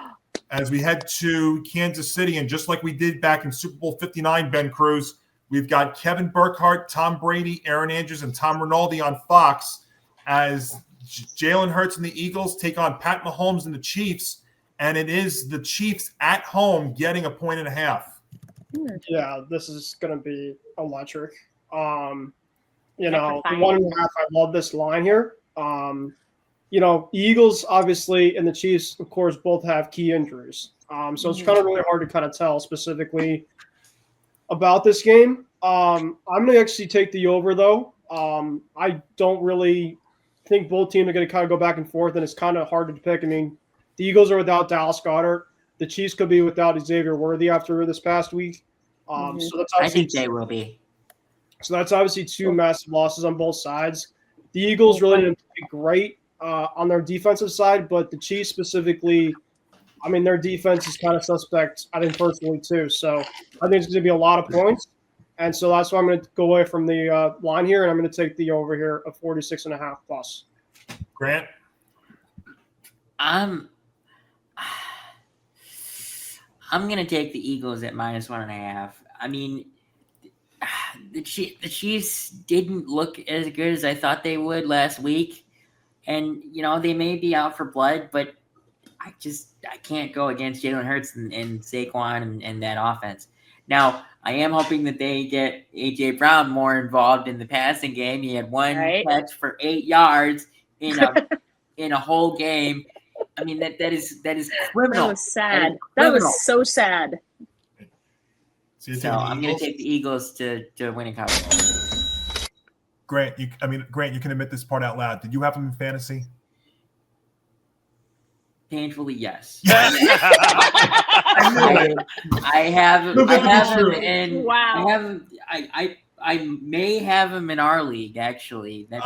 [SPEAKER 2] as we head to Kansas City. And just like we did back in Super Bowl 59, Ben Cruz, we've got Kevin Burkhardt, Tom Brady, Aaron Andrews, and Tom Rinaldi on Fox as Jalen Hurts and the Eagles take on Pat Mahomes and the Chiefs. And it is the Chiefs at home getting 1.5 points.
[SPEAKER 6] Yeah, this is going to be electric. The 1.5, I love this line here. The Eagles, obviously, and the Chiefs, of course, both have key injuries. So it's kind of really hard to kind of tell specifically about this game. I'm going to actually take the over, though. I don't really think both teams are going to kind of go back and forth, and it's kind of hard to pick. I mean, the Eagles are without Dallas Goedert. The Chiefs could be without Xavier Worthy after this past week. So that's
[SPEAKER 4] I think they will be.
[SPEAKER 6] So that's obviously two massive losses on both sides. The Eagles really didn't play great on their defensive side, but the Chiefs specifically, I mean, their defense is kind of suspect, I think, personally, too. So I think it's going to be a lot of points. And so that's why I'm going to go away from the line here, and I'm going to take the over here of 46.5 plus.
[SPEAKER 2] Grant?
[SPEAKER 4] I'm going to take the Eagles at -1.5. I mean, the Chiefs didn't look as good as I thought they would last week. And, they may be out for blood, but I can't go against Jalen Hurts and Saquon and that offense. Now, I am hoping that they get A.J. Brown more involved in the passing game. He had one catch for 8 yards in a whole game. I mean, that is criminal.
[SPEAKER 3] That was sad. That was so sad.
[SPEAKER 4] So I'm going to take the Eagles to win a cover.
[SPEAKER 2] Grant, you can admit this part out loud. Did you have them in fantasy?
[SPEAKER 4] Painfully, yes.
[SPEAKER 2] I
[SPEAKER 4] have him in.
[SPEAKER 3] Wow.
[SPEAKER 4] I may have him in our league, actually. That's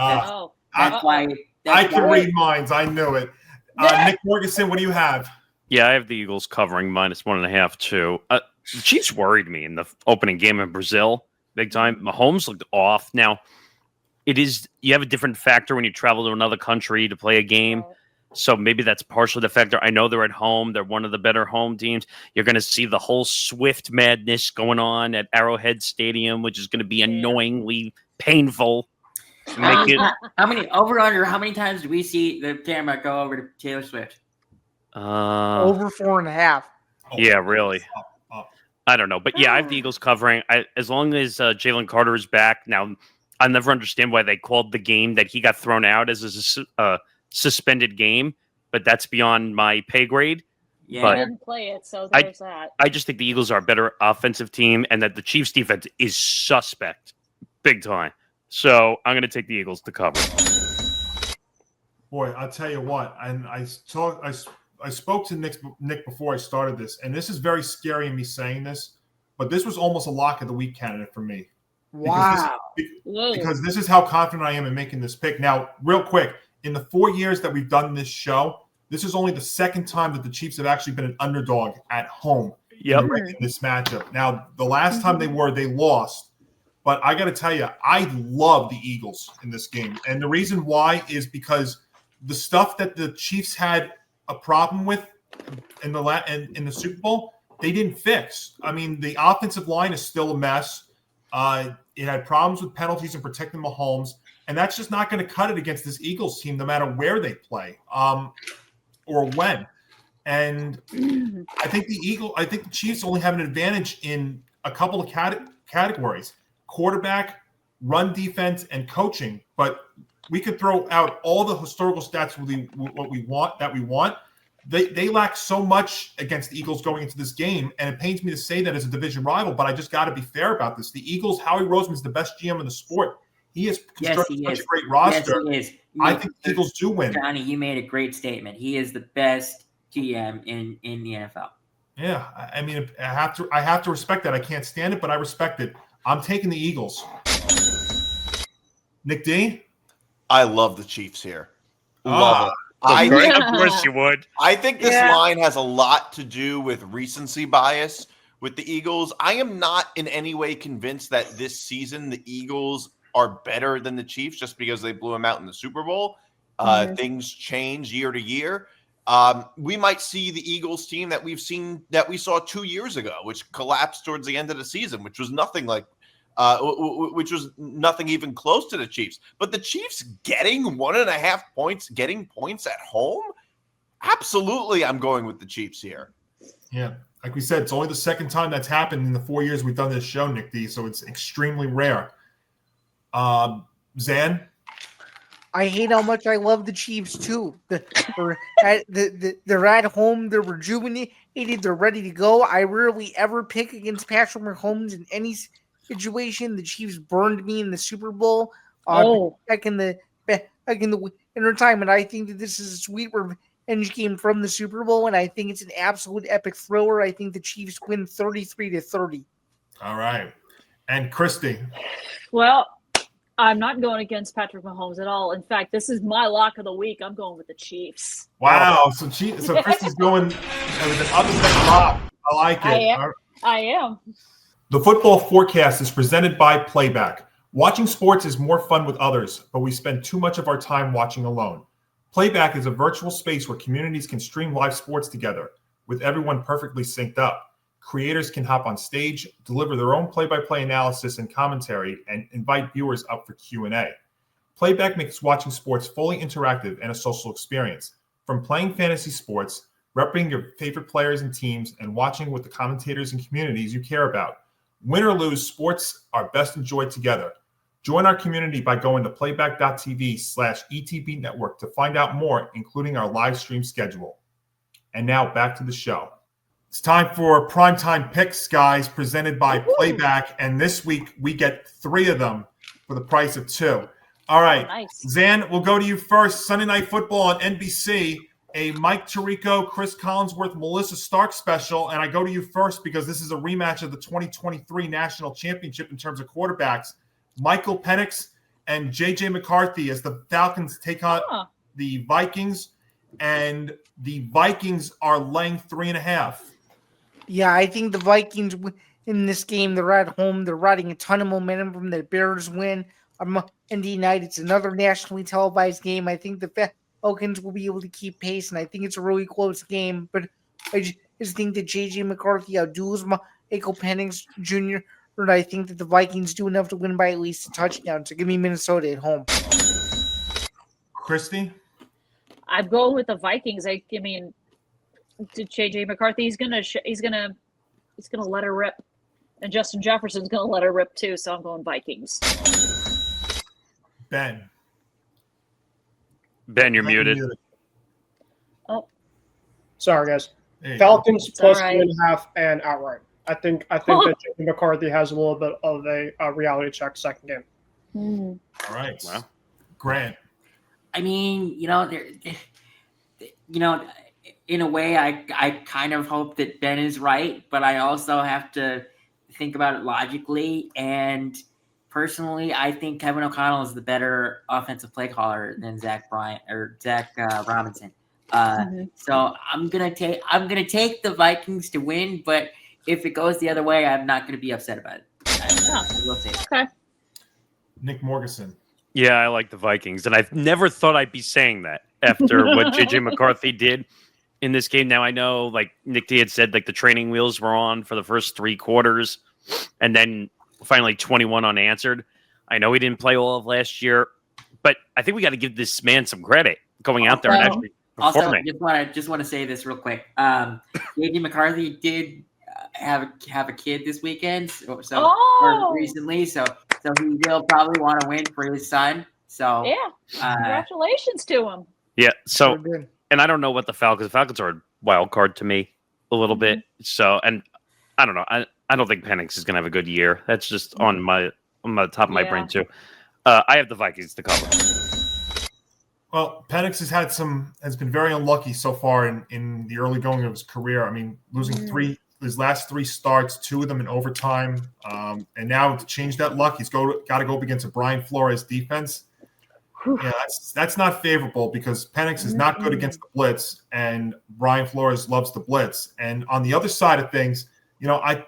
[SPEAKER 4] why.
[SPEAKER 2] I can read minds. I knew it. Nick Morganson, what do you have?
[SPEAKER 1] Yeah, I have the Eagles covering -1.5 too. The Chiefs worried me in the opening game in Brazil, big time. Mahomes looked off. Now, you have a different factor when you travel to another country to play a game. So maybe that's partially the factor. I know they're at home. They're one of the better home teams. You're going to see the whole Swift madness going on at Arrowhead Stadium, which is going to be annoyingly painful.
[SPEAKER 4] How many times do we see the camera go over to Taylor Swift?
[SPEAKER 7] Over 4.5.
[SPEAKER 1] Yeah, really. I don't know. But yeah, I have the Eagles covering. As long as Jalen Carter is back. Now, I'll never understand why they called the game that he got thrown out as a suspended game, but that's beyond my pay grade.
[SPEAKER 3] Yeah,
[SPEAKER 1] but
[SPEAKER 3] I didn't play it, so there's that.
[SPEAKER 1] I just think the Eagles are a better offensive team, and that the Chiefs' defense is suspect, big time. So I'm going to take the Eagles to cover.
[SPEAKER 2] Boy, I'll tell you what. And I spoke to Nick before I started this, and this is very scary in me saying this, but this was almost a lock of the week candidate for me.
[SPEAKER 7] Wow.
[SPEAKER 2] Because this is how confident I am in making this pick. Now, real quick, in the 4 years that we've done this show, this is only the second time that the Chiefs have actually been an underdog at home in this matchup. Now, the last time they lost. But I got to tell you, I love the Eagles in this game. And the reason why is because the stuff that the Chiefs had a problem with in the Super Bowl, they didn't fix. I mean, the offensive line is still a mess. It had problems with penalties and protecting Mahomes. And that's just not going to cut it against this Eagles team, no matter where they play or when. And I think the Chiefs only have an advantage in a couple of categories: quarterback, run defense, and coaching. But we could throw out all the historical stats we want. They lack so much against the Eagles going into this game, and it pains me to say that as a division rival, but I just got to be fair about this. The Eagles, Howie Roseman's the best GM in the sport. He has constructed such a great roster.
[SPEAKER 4] Yes, he is.
[SPEAKER 2] I think the Eagles do win.
[SPEAKER 4] Johnny, you made a great statement. He is the best GM in the NFL.
[SPEAKER 2] Yeah, I mean, I have to respect that. I can't stand it, but I respect it. I'm taking the Eagles. Nick D?
[SPEAKER 5] I love the Chiefs here. Love it.
[SPEAKER 1] Of course you would.
[SPEAKER 5] I think this line has a lot to do with recency bias with the Eagles. I am not in any way convinced that this season the Eagles are better than the Chiefs just because they blew them out in the Super Bowl. Things change year to year. we might see the Eagles team that we saw 2 years ago, which collapsed towards the end of the season, which was nothing even close to the Chiefs. But the Chiefs getting 1.5 points, getting points at home? Absolutely, I'm going with the Chiefs here.
[SPEAKER 2] Yeah. Like we said, it's only the second time that's happened in the 4 years we've done this show, Nick D, so it's extremely rare. Zan?
[SPEAKER 7] I hate how much I love the Chiefs too. They're at home. They're rejuvenated. They're ready to go. I rarely ever pick against Patrick Mahomes in any situation. The Chiefs burned me in the Super Bowl back in the winter time, and I think that this is a sweet revenge game from the Super Bowl, and I think it's an absolute epic thriller. I think the Chiefs win 33-30.
[SPEAKER 2] All right. And Christy?
[SPEAKER 3] Well, I'm not going against Patrick Mahomes at all. In fact, this is my lock of the week. I'm going with the Chiefs.
[SPEAKER 2] Wow. So Christy's going with an upset lock. I like it.
[SPEAKER 3] I am.
[SPEAKER 2] The football forecast is presented by Playback. Watching sports is more fun with others, but we spend too much of our time watching alone. Playback is a virtual space where communities can stream live sports together, with everyone perfectly synced up. Creators can hop on stage, deliver their own play-by-play analysis and commentary, and invite viewers up for Q&A. Playback makes watching sports fully interactive and a social experience. From playing fantasy sports, repping your favorite players and teams, and watching with the commentators and communities you care about. Win or lose, sports are best enjoyed together. Join our community by going to playback.tv/ETB Network to find out more, including our live stream schedule. And now back to the show. It's time for Primetime Picks, guys, presented by Playback. And this week, we get 3 of them for the price of 2. All right.
[SPEAKER 3] Nice.
[SPEAKER 2] Zan, we'll go to you first. Sunday Night Football on NBC, a Mike Tirico, Chris Collinsworth, Melissa Stark special. And I go to you first because this is a rematch of the 2023 National Championship in terms of quarterbacks. Michael Penix and J.J. McCarthy as the Falcons take on the Vikings. And the Vikings are laying 3.5.
[SPEAKER 7] Yeah, I think the Vikings in this game. They're at home. They're riding a ton of momentum from the Bears win on Monday night. It's another nationally televised game. I think the Falcons will be able to keep pace, and I think it's a really close game. But I just think that J.J. McCarthy outduels Michael Penix Jr., and I think that the Vikings do enough to win by at least a touchdown. So give me Minnesota at home.
[SPEAKER 2] Christy?
[SPEAKER 3] I'd go with the Vikings. I mean, J.J. McCarthy, he's gonna let her rip, and Justin Jefferson's gonna let her rip too. So I'm going Vikings.
[SPEAKER 2] Ben,
[SPEAKER 1] you're muted.
[SPEAKER 3] Oh,
[SPEAKER 6] Sorry, guys.
[SPEAKER 2] Hey,
[SPEAKER 6] Falcons plus
[SPEAKER 3] all right.
[SPEAKER 6] 2.5 and outright. I think that J.J. McCarthy has a little bit of a reality check second game.
[SPEAKER 2] All right.
[SPEAKER 1] Wow.
[SPEAKER 2] Grant.
[SPEAKER 4] I mean, in a way, I kind of hope that Ben is right, but I also have to think about it logically. And personally, I think Kevin O'Connell is the better offensive play caller than Zach Robinson. So I'm gonna take the Vikings to win, but if it goes the other way, I'm not gonna be upset about it. I will say that.
[SPEAKER 3] okay.
[SPEAKER 2] Nick Morganson.
[SPEAKER 1] Yeah, I like the Vikings, and I've never thought I'd be saying that after what J.J. McCarthy did in this game. Now I know, like Nick D had said, like the training wheels were on for the first 3 quarters, and then finally 21 unanswered. I know he didn't play all of last year, but I think we got to give this man some credit going out there and actually performing.
[SPEAKER 4] Also, just want to say this real quick. J.J. McCarthy did have a kid this weekend, or recently, so he will probably want to win for his son. So
[SPEAKER 3] Yeah, congratulations to him.
[SPEAKER 1] Yeah. So, and I don't know what the Falcons are a wild card to me a little bit. So, and I don't know. I don't think Penix is going to have a good year. That's just on the top of my brain too. I have the Vikings to cover.
[SPEAKER 2] Well, Penix has been very unlucky so far in the early going of his career. I mean, losing his last 3 starts, 2 of them in overtime, and now to change that luck, he's got to go up against a Brian Flores defense. Yeah, that's not favorable because Penix is not good against the blitz, and Brian Flores loves the blitz. And on the other side of things, I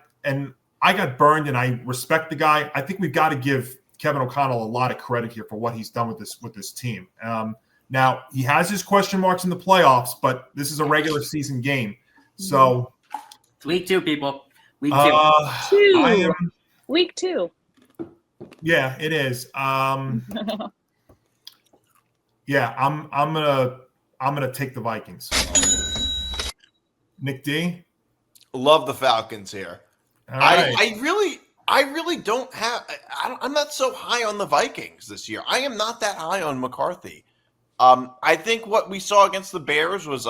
[SPEAKER 2] got burned, and I respect the guy. I think we've got to give Kevin O'Connell a lot of credit here for what he's done with this team. Now, he has his question marks in the playoffs, but this is a regular season game. So
[SPEAKER 4] It's week 2, people. Week 2.
[SPEAKER 2] I am,
[SPEAKER 3] Week 2.
[SPEAKER 2] yeah, it is. Yeah, I'm gonna take the Vikings. Nick D.
[SPEAKER 5] Love the Falcons here.
[SPEAKER 2] All right.
[SPEAKER 5] I really don't have. I'm not so high on the Vikings this year. I am not that high on McCarthy. I think what we saw against the Bears was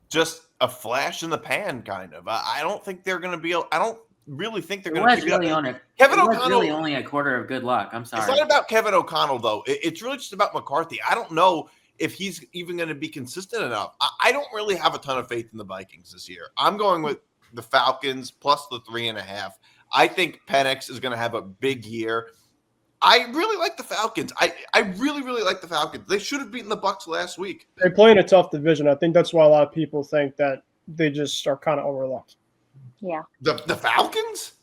[SPEAKER 5] just a flash in the pan, kind of. I don't think they're going to be. I don't really think they're going to.
[SPEAKER 4] Kevin O'Connell really only a quarter of good luck. I'm sorry.
[SPEAKER 5] It's not about Kevin O'Connell though. It's really just about McCarthy. I don't know if he's even going to be consistent enough. I don't really have a ton of faith in the Vikings this year. I'm going with the Falcons plus the 3.5. I think Penix is going to have a big year. I really like the Falcons. I really, really like the Falcons. They should have beaten the Bucs last week.
[SPEAKER 6] They play in a tough division. I think that's why a lot of people think that they just are kind of overlooked.
[SPEAKER 3] Yeah.
[SPEAKER 5] The Falcons?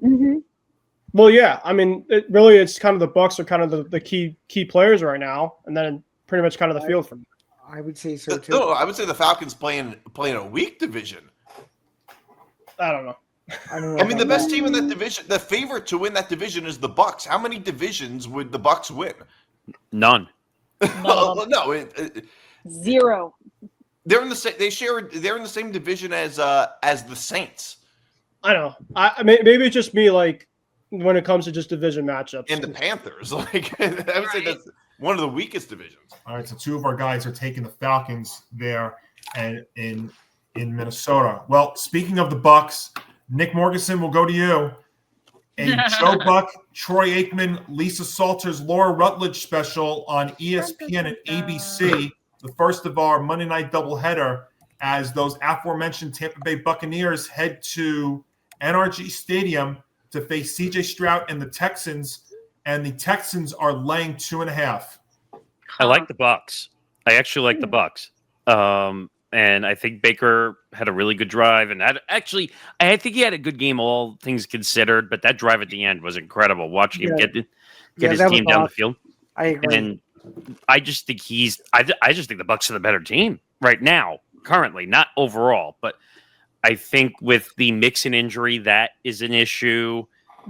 [SPEAKER 3] Mm-hmm.
[SPEAKER 6] Well, yeah. I mean, it's kind of the Bucs are kind of the key players right now, and then pretty much kind of the field for them.
[SPEAKER 7] I would say so too.
[SPEAKER 5] No, I would say the Falcons playing a weak division.
[SPEAKER 6] I don't know.
[SPEAKER 5] I mean, the best team in that division, the favorite to win that division is the Bucs. How many divisions would the Bucs win?
[SPEAKER 1] None.
[SPEAKER 5] No,
[SPEAKER 3] 0.
[SPEAKER 5] They're in the same. They're in the same division as the Saints.
[SPEAKER 6] I know. Maybe it's just me. Like when it comes to just division matchups,
[SPEAKER 5] and the Panthers. Like I would say that's one of the weakest divisions.
[SPEAKER 2] All right, so 2 of our guys are taking the Falcons there, and in Minnesota. Well, speaking of the Bucs. Nick Morganson, will go to you. A Joe Buck, Troy Aikman, Lisa Salters, Laura Rutledge special on ESPN and ABC, the first of our Monday night doubleheader, as those aforementioned Tampa Bay Buccaneers head to NRG Stadium to face CJ Stroud and the Texans, and the Texans are laying 2.5.
[SPEAKER 1] I like the Bucs. I actually like the Bucs. And I think Baker had a really good drive. And I think he had a good game, all things considered. But that drive at the end was incredible. Watching him get his team down the field.
[SPEAKER 7] I agree.
[SPEAKER 1] And I just think I just think the Bucs are the better team right now, currently, not overall. But I think with the Mixon injury, that is an issue.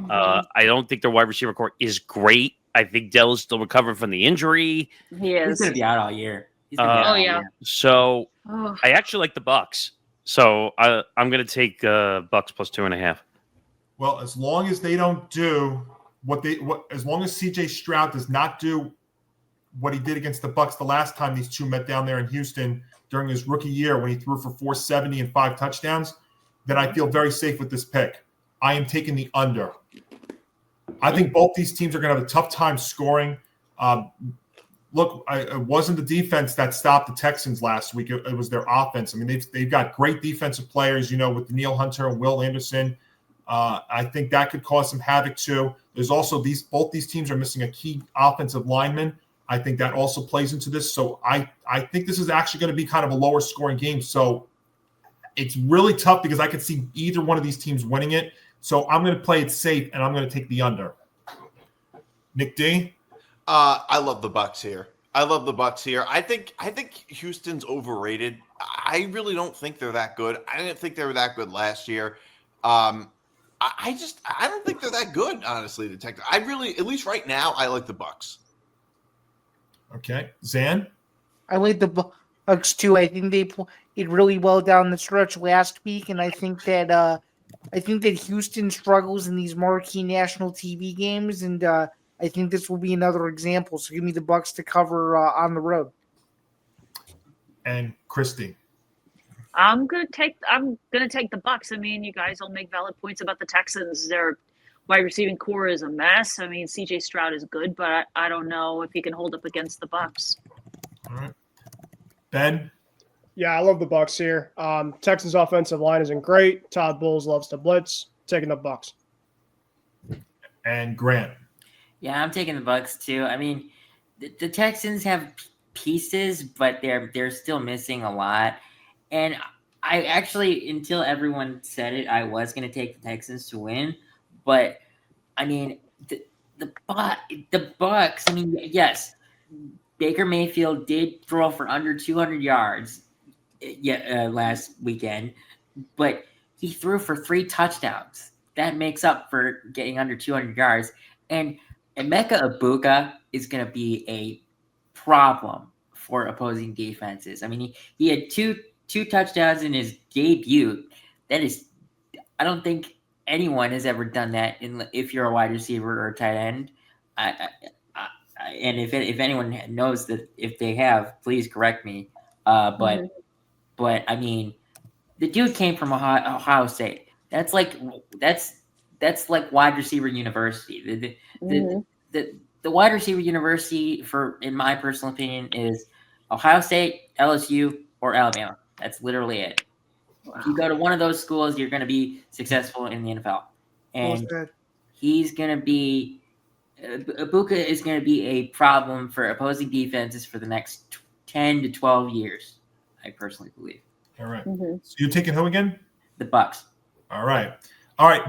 [SPEAKER 1] I don't think their wide receiver core is great. I think Dell is still recovering from the injury.
[SPEAKER 3] He is.
[SPEAKER 4] He's going to be out all year.
[SPEAKER 1] So I actually like the Bucs. So I'm going to take Bucs plus 2.5.
[SPEAKER 2] Well, as long as they don't do as long as CJ Stroud does not do what he did against the Bucs the last time these two met down there in Houston during his rookie year when he threw for 470 and 5 touchdowns, then I feel very safe with this pick. I am taking the under. I think both these teams are going to have a tough time scoring. Look, it wasn't the defense that stopped the Texans last week. It was their offense. I mean, they've got great defensive players, with Daniil Hunter and Will Anderson. I think that could cause some havoc too. There's also both these teams are missing a key offensive lineman. I think that also plays into this. So I think this is actually going to be kind of a lower scoring game. So it's really tough because I could see either one of these teams winning it. So I'm going to play it safe and I'm going to take the under. Nick D.
[SPEAKER 5] I love the Bucs here. I think Houston's overrated. I really don't think they're that good. I didn't think they were that good last year. I don't think they're that good, honestly. I really, at least right now, I like the Bucs.
[SPEAKER 2] Okay, Zan.
[SPEAKER 7] I like the Bucs too. I think they played really well down the stretch last week, and I think that Houston struggles in these marquee national TV games, and I think this will be another example. So give me the Bucs to cover on the road.
[SPEAKER 2] And Christy.
[SPEAKER 3] I'm gonna take the Bucs. I mean, you guys all make valid points about the Texans. Their wide receiving core is a mess. I mean, CJ Stroud is good, but I don't know if he can hold up against the Bucs.
[SPEAKER 2] All right. Ben.
[SPEAKER 6] Yeah, I love the Bucs here. Texans offensive line isn't great. Todd Bowles loves to blitz. Taking the Bucs.
[SPEAKER 2] And Grant.
[SPEAKER 4] Yeah, I'm taking the Bucs too. I mean, the Texans have pieces, but they're still missing a lot. And I actually, until everyone said it, I was going to take the Texans to win. But I mean, the Bucs. I mean, yes, Baker Mayfield did throw for under 200 yards last weekend, but he threw for 3 touchdowns. That makes up for getting under 200 yards. And Emeka Egbuka is going to be a problem for opposing defenses. I mean, he had two touchdowns in his debut. That is, I don't think anyone has ever done that if you're a wide receiver or a tight end. And if anyone knows that, if they have, please correct me. But I mean, the dude came from Ohio State. That's like wide receiver university. The wide receiver university, in my personal opinion, is Ohio State, LSU, or Alabama. That's literally it. Wow. If you go to one of those schools, you're going to be successful in the NFL. And he's going to be Egbuka is going to be a problem for opposing defenses for the next 10 to 12 years, I personally believe.
[SPEAKER 2] All right. So you're taking who again?
[SPEAKER 4] The Bucks.
[SPEAKER 2] All right,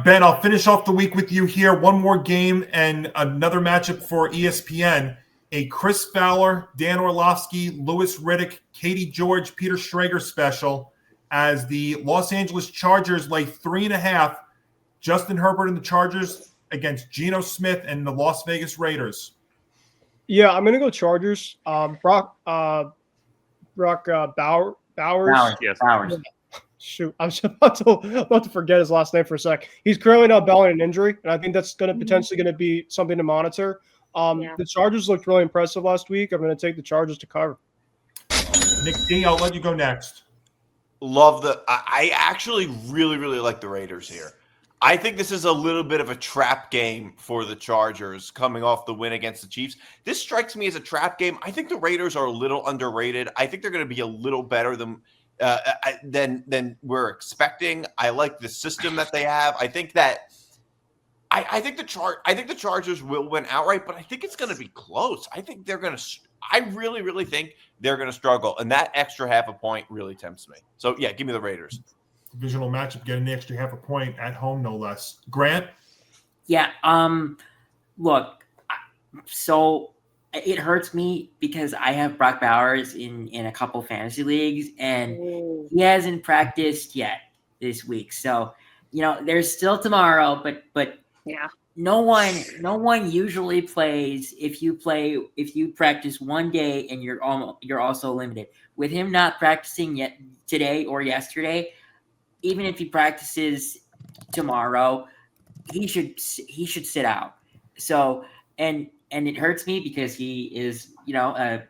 [SPEAKER 2] Ben, I'll finish off the week with you here. One more game and another matchup for ESPN. A Chris Fowler, Dan Orlovsky, Louis Riddick, Katie George, Peter Schrager special as the Los Angeles Chargers lay 3.5. Justin Herbert and the Chargers against Geno Smith and the Las Vegas Raiders.
[SPEAKER 6] Yeah, I'm going to go Chargers. Brock Bowers.
[SPEAKER 4] Yes. Bowers.
[SPEAKER 6] Shoot, I was about to forget his last name for a sec. He's currently not battling an injury, and I think that's potentially going to be something to monitor. The Chargers looked really impressive last week. I'm going to take the Chargers to cover.
[SPEAKER 2] Nick D, I'll let you go next.
[SPEAKER 5] I actually really, really like the Raiders here. I think this is a little bit of a trap game for the Chargers coming off the win against the Chiefs. This strikes me as a trap game. I think the Raiders are a little underrated. I think they're going to be a little better than we're expecting. I like the system that they have. I think the Chargers will win outright, but I think it's going to be close. I think they're going to. I really, really think they're going to struggle, and that extra half a point really tempts me. So yeah, give me the Raiders.
[SPEAKER 2] Divisional matchup, getting the extra half a point at home, no less. Grant?
[SPEAKER 4] Yeah. Look, so it hurts me because I have Brock Bowers in a couple fantasy leagues, and he hasn't practiced yet this week. So, there's still tomorrow, but
[SPEAKER 3] yeah,
[SPEAKER 4] no one usually plays if you practice one day and you're also limited. With him not practicing yet today or yesterday, even if he practices tomorrow, he should sit out. So and it hurts me because he is a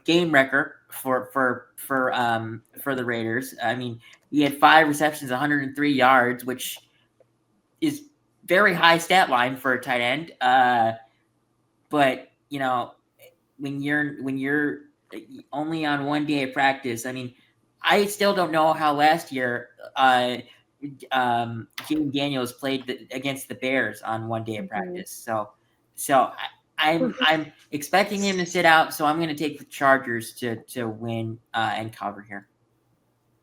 [SPEAKER 4] game wrecker for the Raiders. I mean, he had 5 receptions, 103 yards, which is very high stat line for a tight end. But when you're only on one day of practice, I mean, I still don't know how last year Jaden Daniels played against the Bears on one day of practice. So I'm expecting him to sit out. So I'm going to take the Chargers to win and cover here.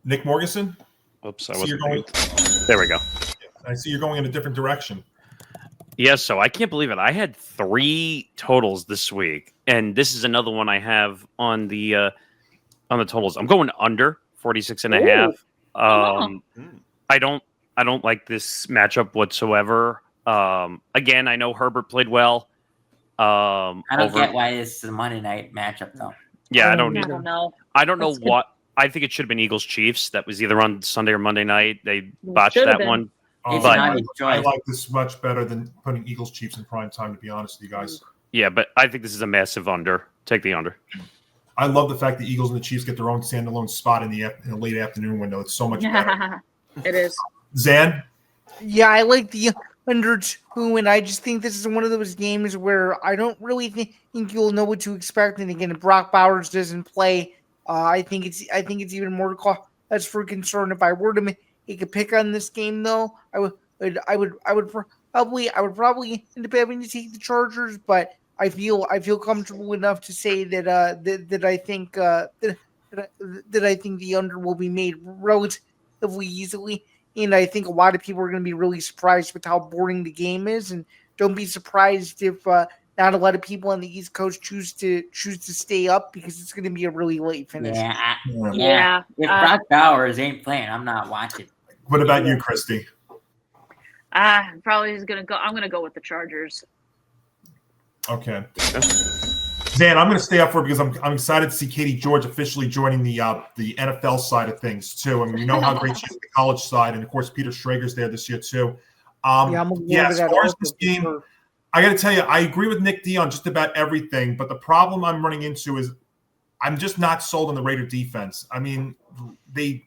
[SPEAKER 2] Nick Morganson?
[SPEAKER 1] Oops, I wasn't going. There we go.
[SPEAKER 2] I see you're going in a different direction.
[SPEAKER 1] Yeah, so I can't believe it. I had 3 totals this week, and this is another one I have on the totals. I'm going under 46.5. I don't like this matchup whatsoever. Again, I know Herbert played well.
[SPEAKER 4] I don't get why this is a Monday night matchup though.
[SPEAKER 1] Yeah, I don't
[SPEAKER 3] know.
[SPEAKER 1] I don't know what. I think it should have been Eagles Chiefs. That was either on Sunday or Monday night. They botched that one.
[SPEAKER 2] I like this much better than putting Eagles Chiefs in prime time, to be honest with you guys.
[SPEAKER 1] Yeah, but I think this is a massive under. Take the under.
[SPEAKER 2] I love the fact the Eagles and the Chiefs get their own standalone spot in the late afternoon window. It's so much better.
[SPEAKER 3] It is.
[SPEAKER 2] Zan?
[SPEAKER 7] Yeah, I like the under 2, and I just think this is one of those games where I don't really think you'll know what to expect. And again, if Brock Bowers doesn't play, I think it's even more cause for concern. If I were to make a pick on this game, though, I would probably end up having to take the Chargers, but I feel comfortable enough to say that I think the under will be made relatively easily, and I think a lot of people are going to be really surprised with how boring the game is, and don't be surprised if not a lot of people on the East Coast choose to stay up because it's going to be a really late finish.
[SPEAKER 4] Yeah. If Brock Bowers ain't playing, I'm not watching.
[SPEAKER 2] What about you, Christy?
[SPEAKER 3] Probably is gonna go. I'm gonna go with the Chargers.
[SPEAKER 2] Okay. Zan, I'm going to stay up for it because I'm excited to see Katie George officially joining the NFL side of things too. I mean, we know how great she is on the college side, and of course Peter Schrager's there this year too. As far as this game, I got to tell you, I agree with Nick D on just about everything, but the problem I'm running into is I'm just not sold on the Raider defense. I mean, the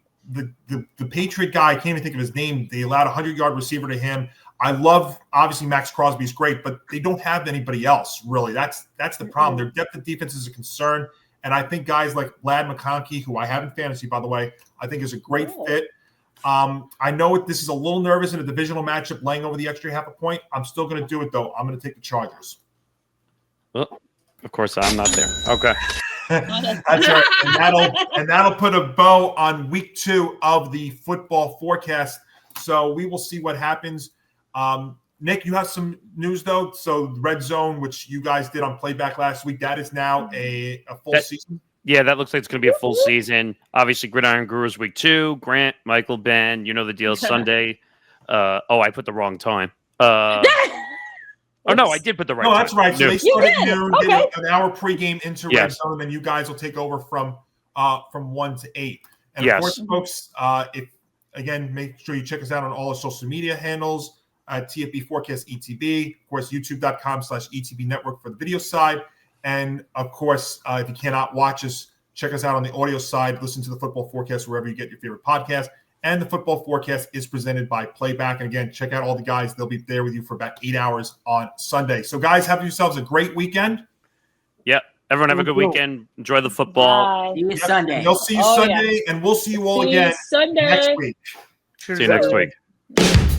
[SPEAKER 2] Patriot guy, I can't even think of his name. They allowed a 100-yard receiver to him. I love, obviously, Max Crosby's great, but they don't have anybody else, really. That's the problem. Their depth of defense is a concern, and I think guys like Lad McConkey, who I have in fantasy, by the way, I think is a great fit. I know this is a little nervous in a divisional matchup, laying over the extra half a point. I'm still going to do it, though. I'm going to take the Chargers.
[SPEAKER 1] Well, of course, I'm not there. Okay.
[SPEAKER 2] That's right. And that'll put a bow on week 2 of the football forecast. So we will see what happens. Nick, you have some news, though. So Red Zone, which you guys did on Playback last week, that is now a full season?
[SPEAKER 1] Yeah, that looks like it's going to be a full season. Obviously, Gridiron Gurus week 2. Grant, Michael, Ben, you know the deal. Sunday. I put the wrong time. Oh, no, I did put the right time.
[SPEAKER 2] No, that's right. So they start at noon,
[SPEAKER 3] okay.
[SPEAKER 2] get an hour pregame into Red Zone, and then you guys will take over from 1 to 8. And of course, folks, make sure you check us out on all our social media handles at TFB Forecast ETB. Of course, youtube.com/ETB Network for the video side. And of course, if you cannot watch us, check us out on the audio side. Listen to the Football Forecast wherever you get your favorite podcast. And the Football Forecast is presented by Playback. And again, check out all the guys. They'll be there with you for about 8 hours on Sunday. So, guys, have yourselves a great weekend.
[SPEAKER 1] Yep. Everyone have a good weekend. Enjoy the football.
[SPEAKER 4] See you Sunday.
[SPEAKER 2] And they'll see you Sunday, and we'll see you all again
[SPEAKER 3] Sunday.
[SPEAKER 2] next week.
[SPEAKER 1] See you next week.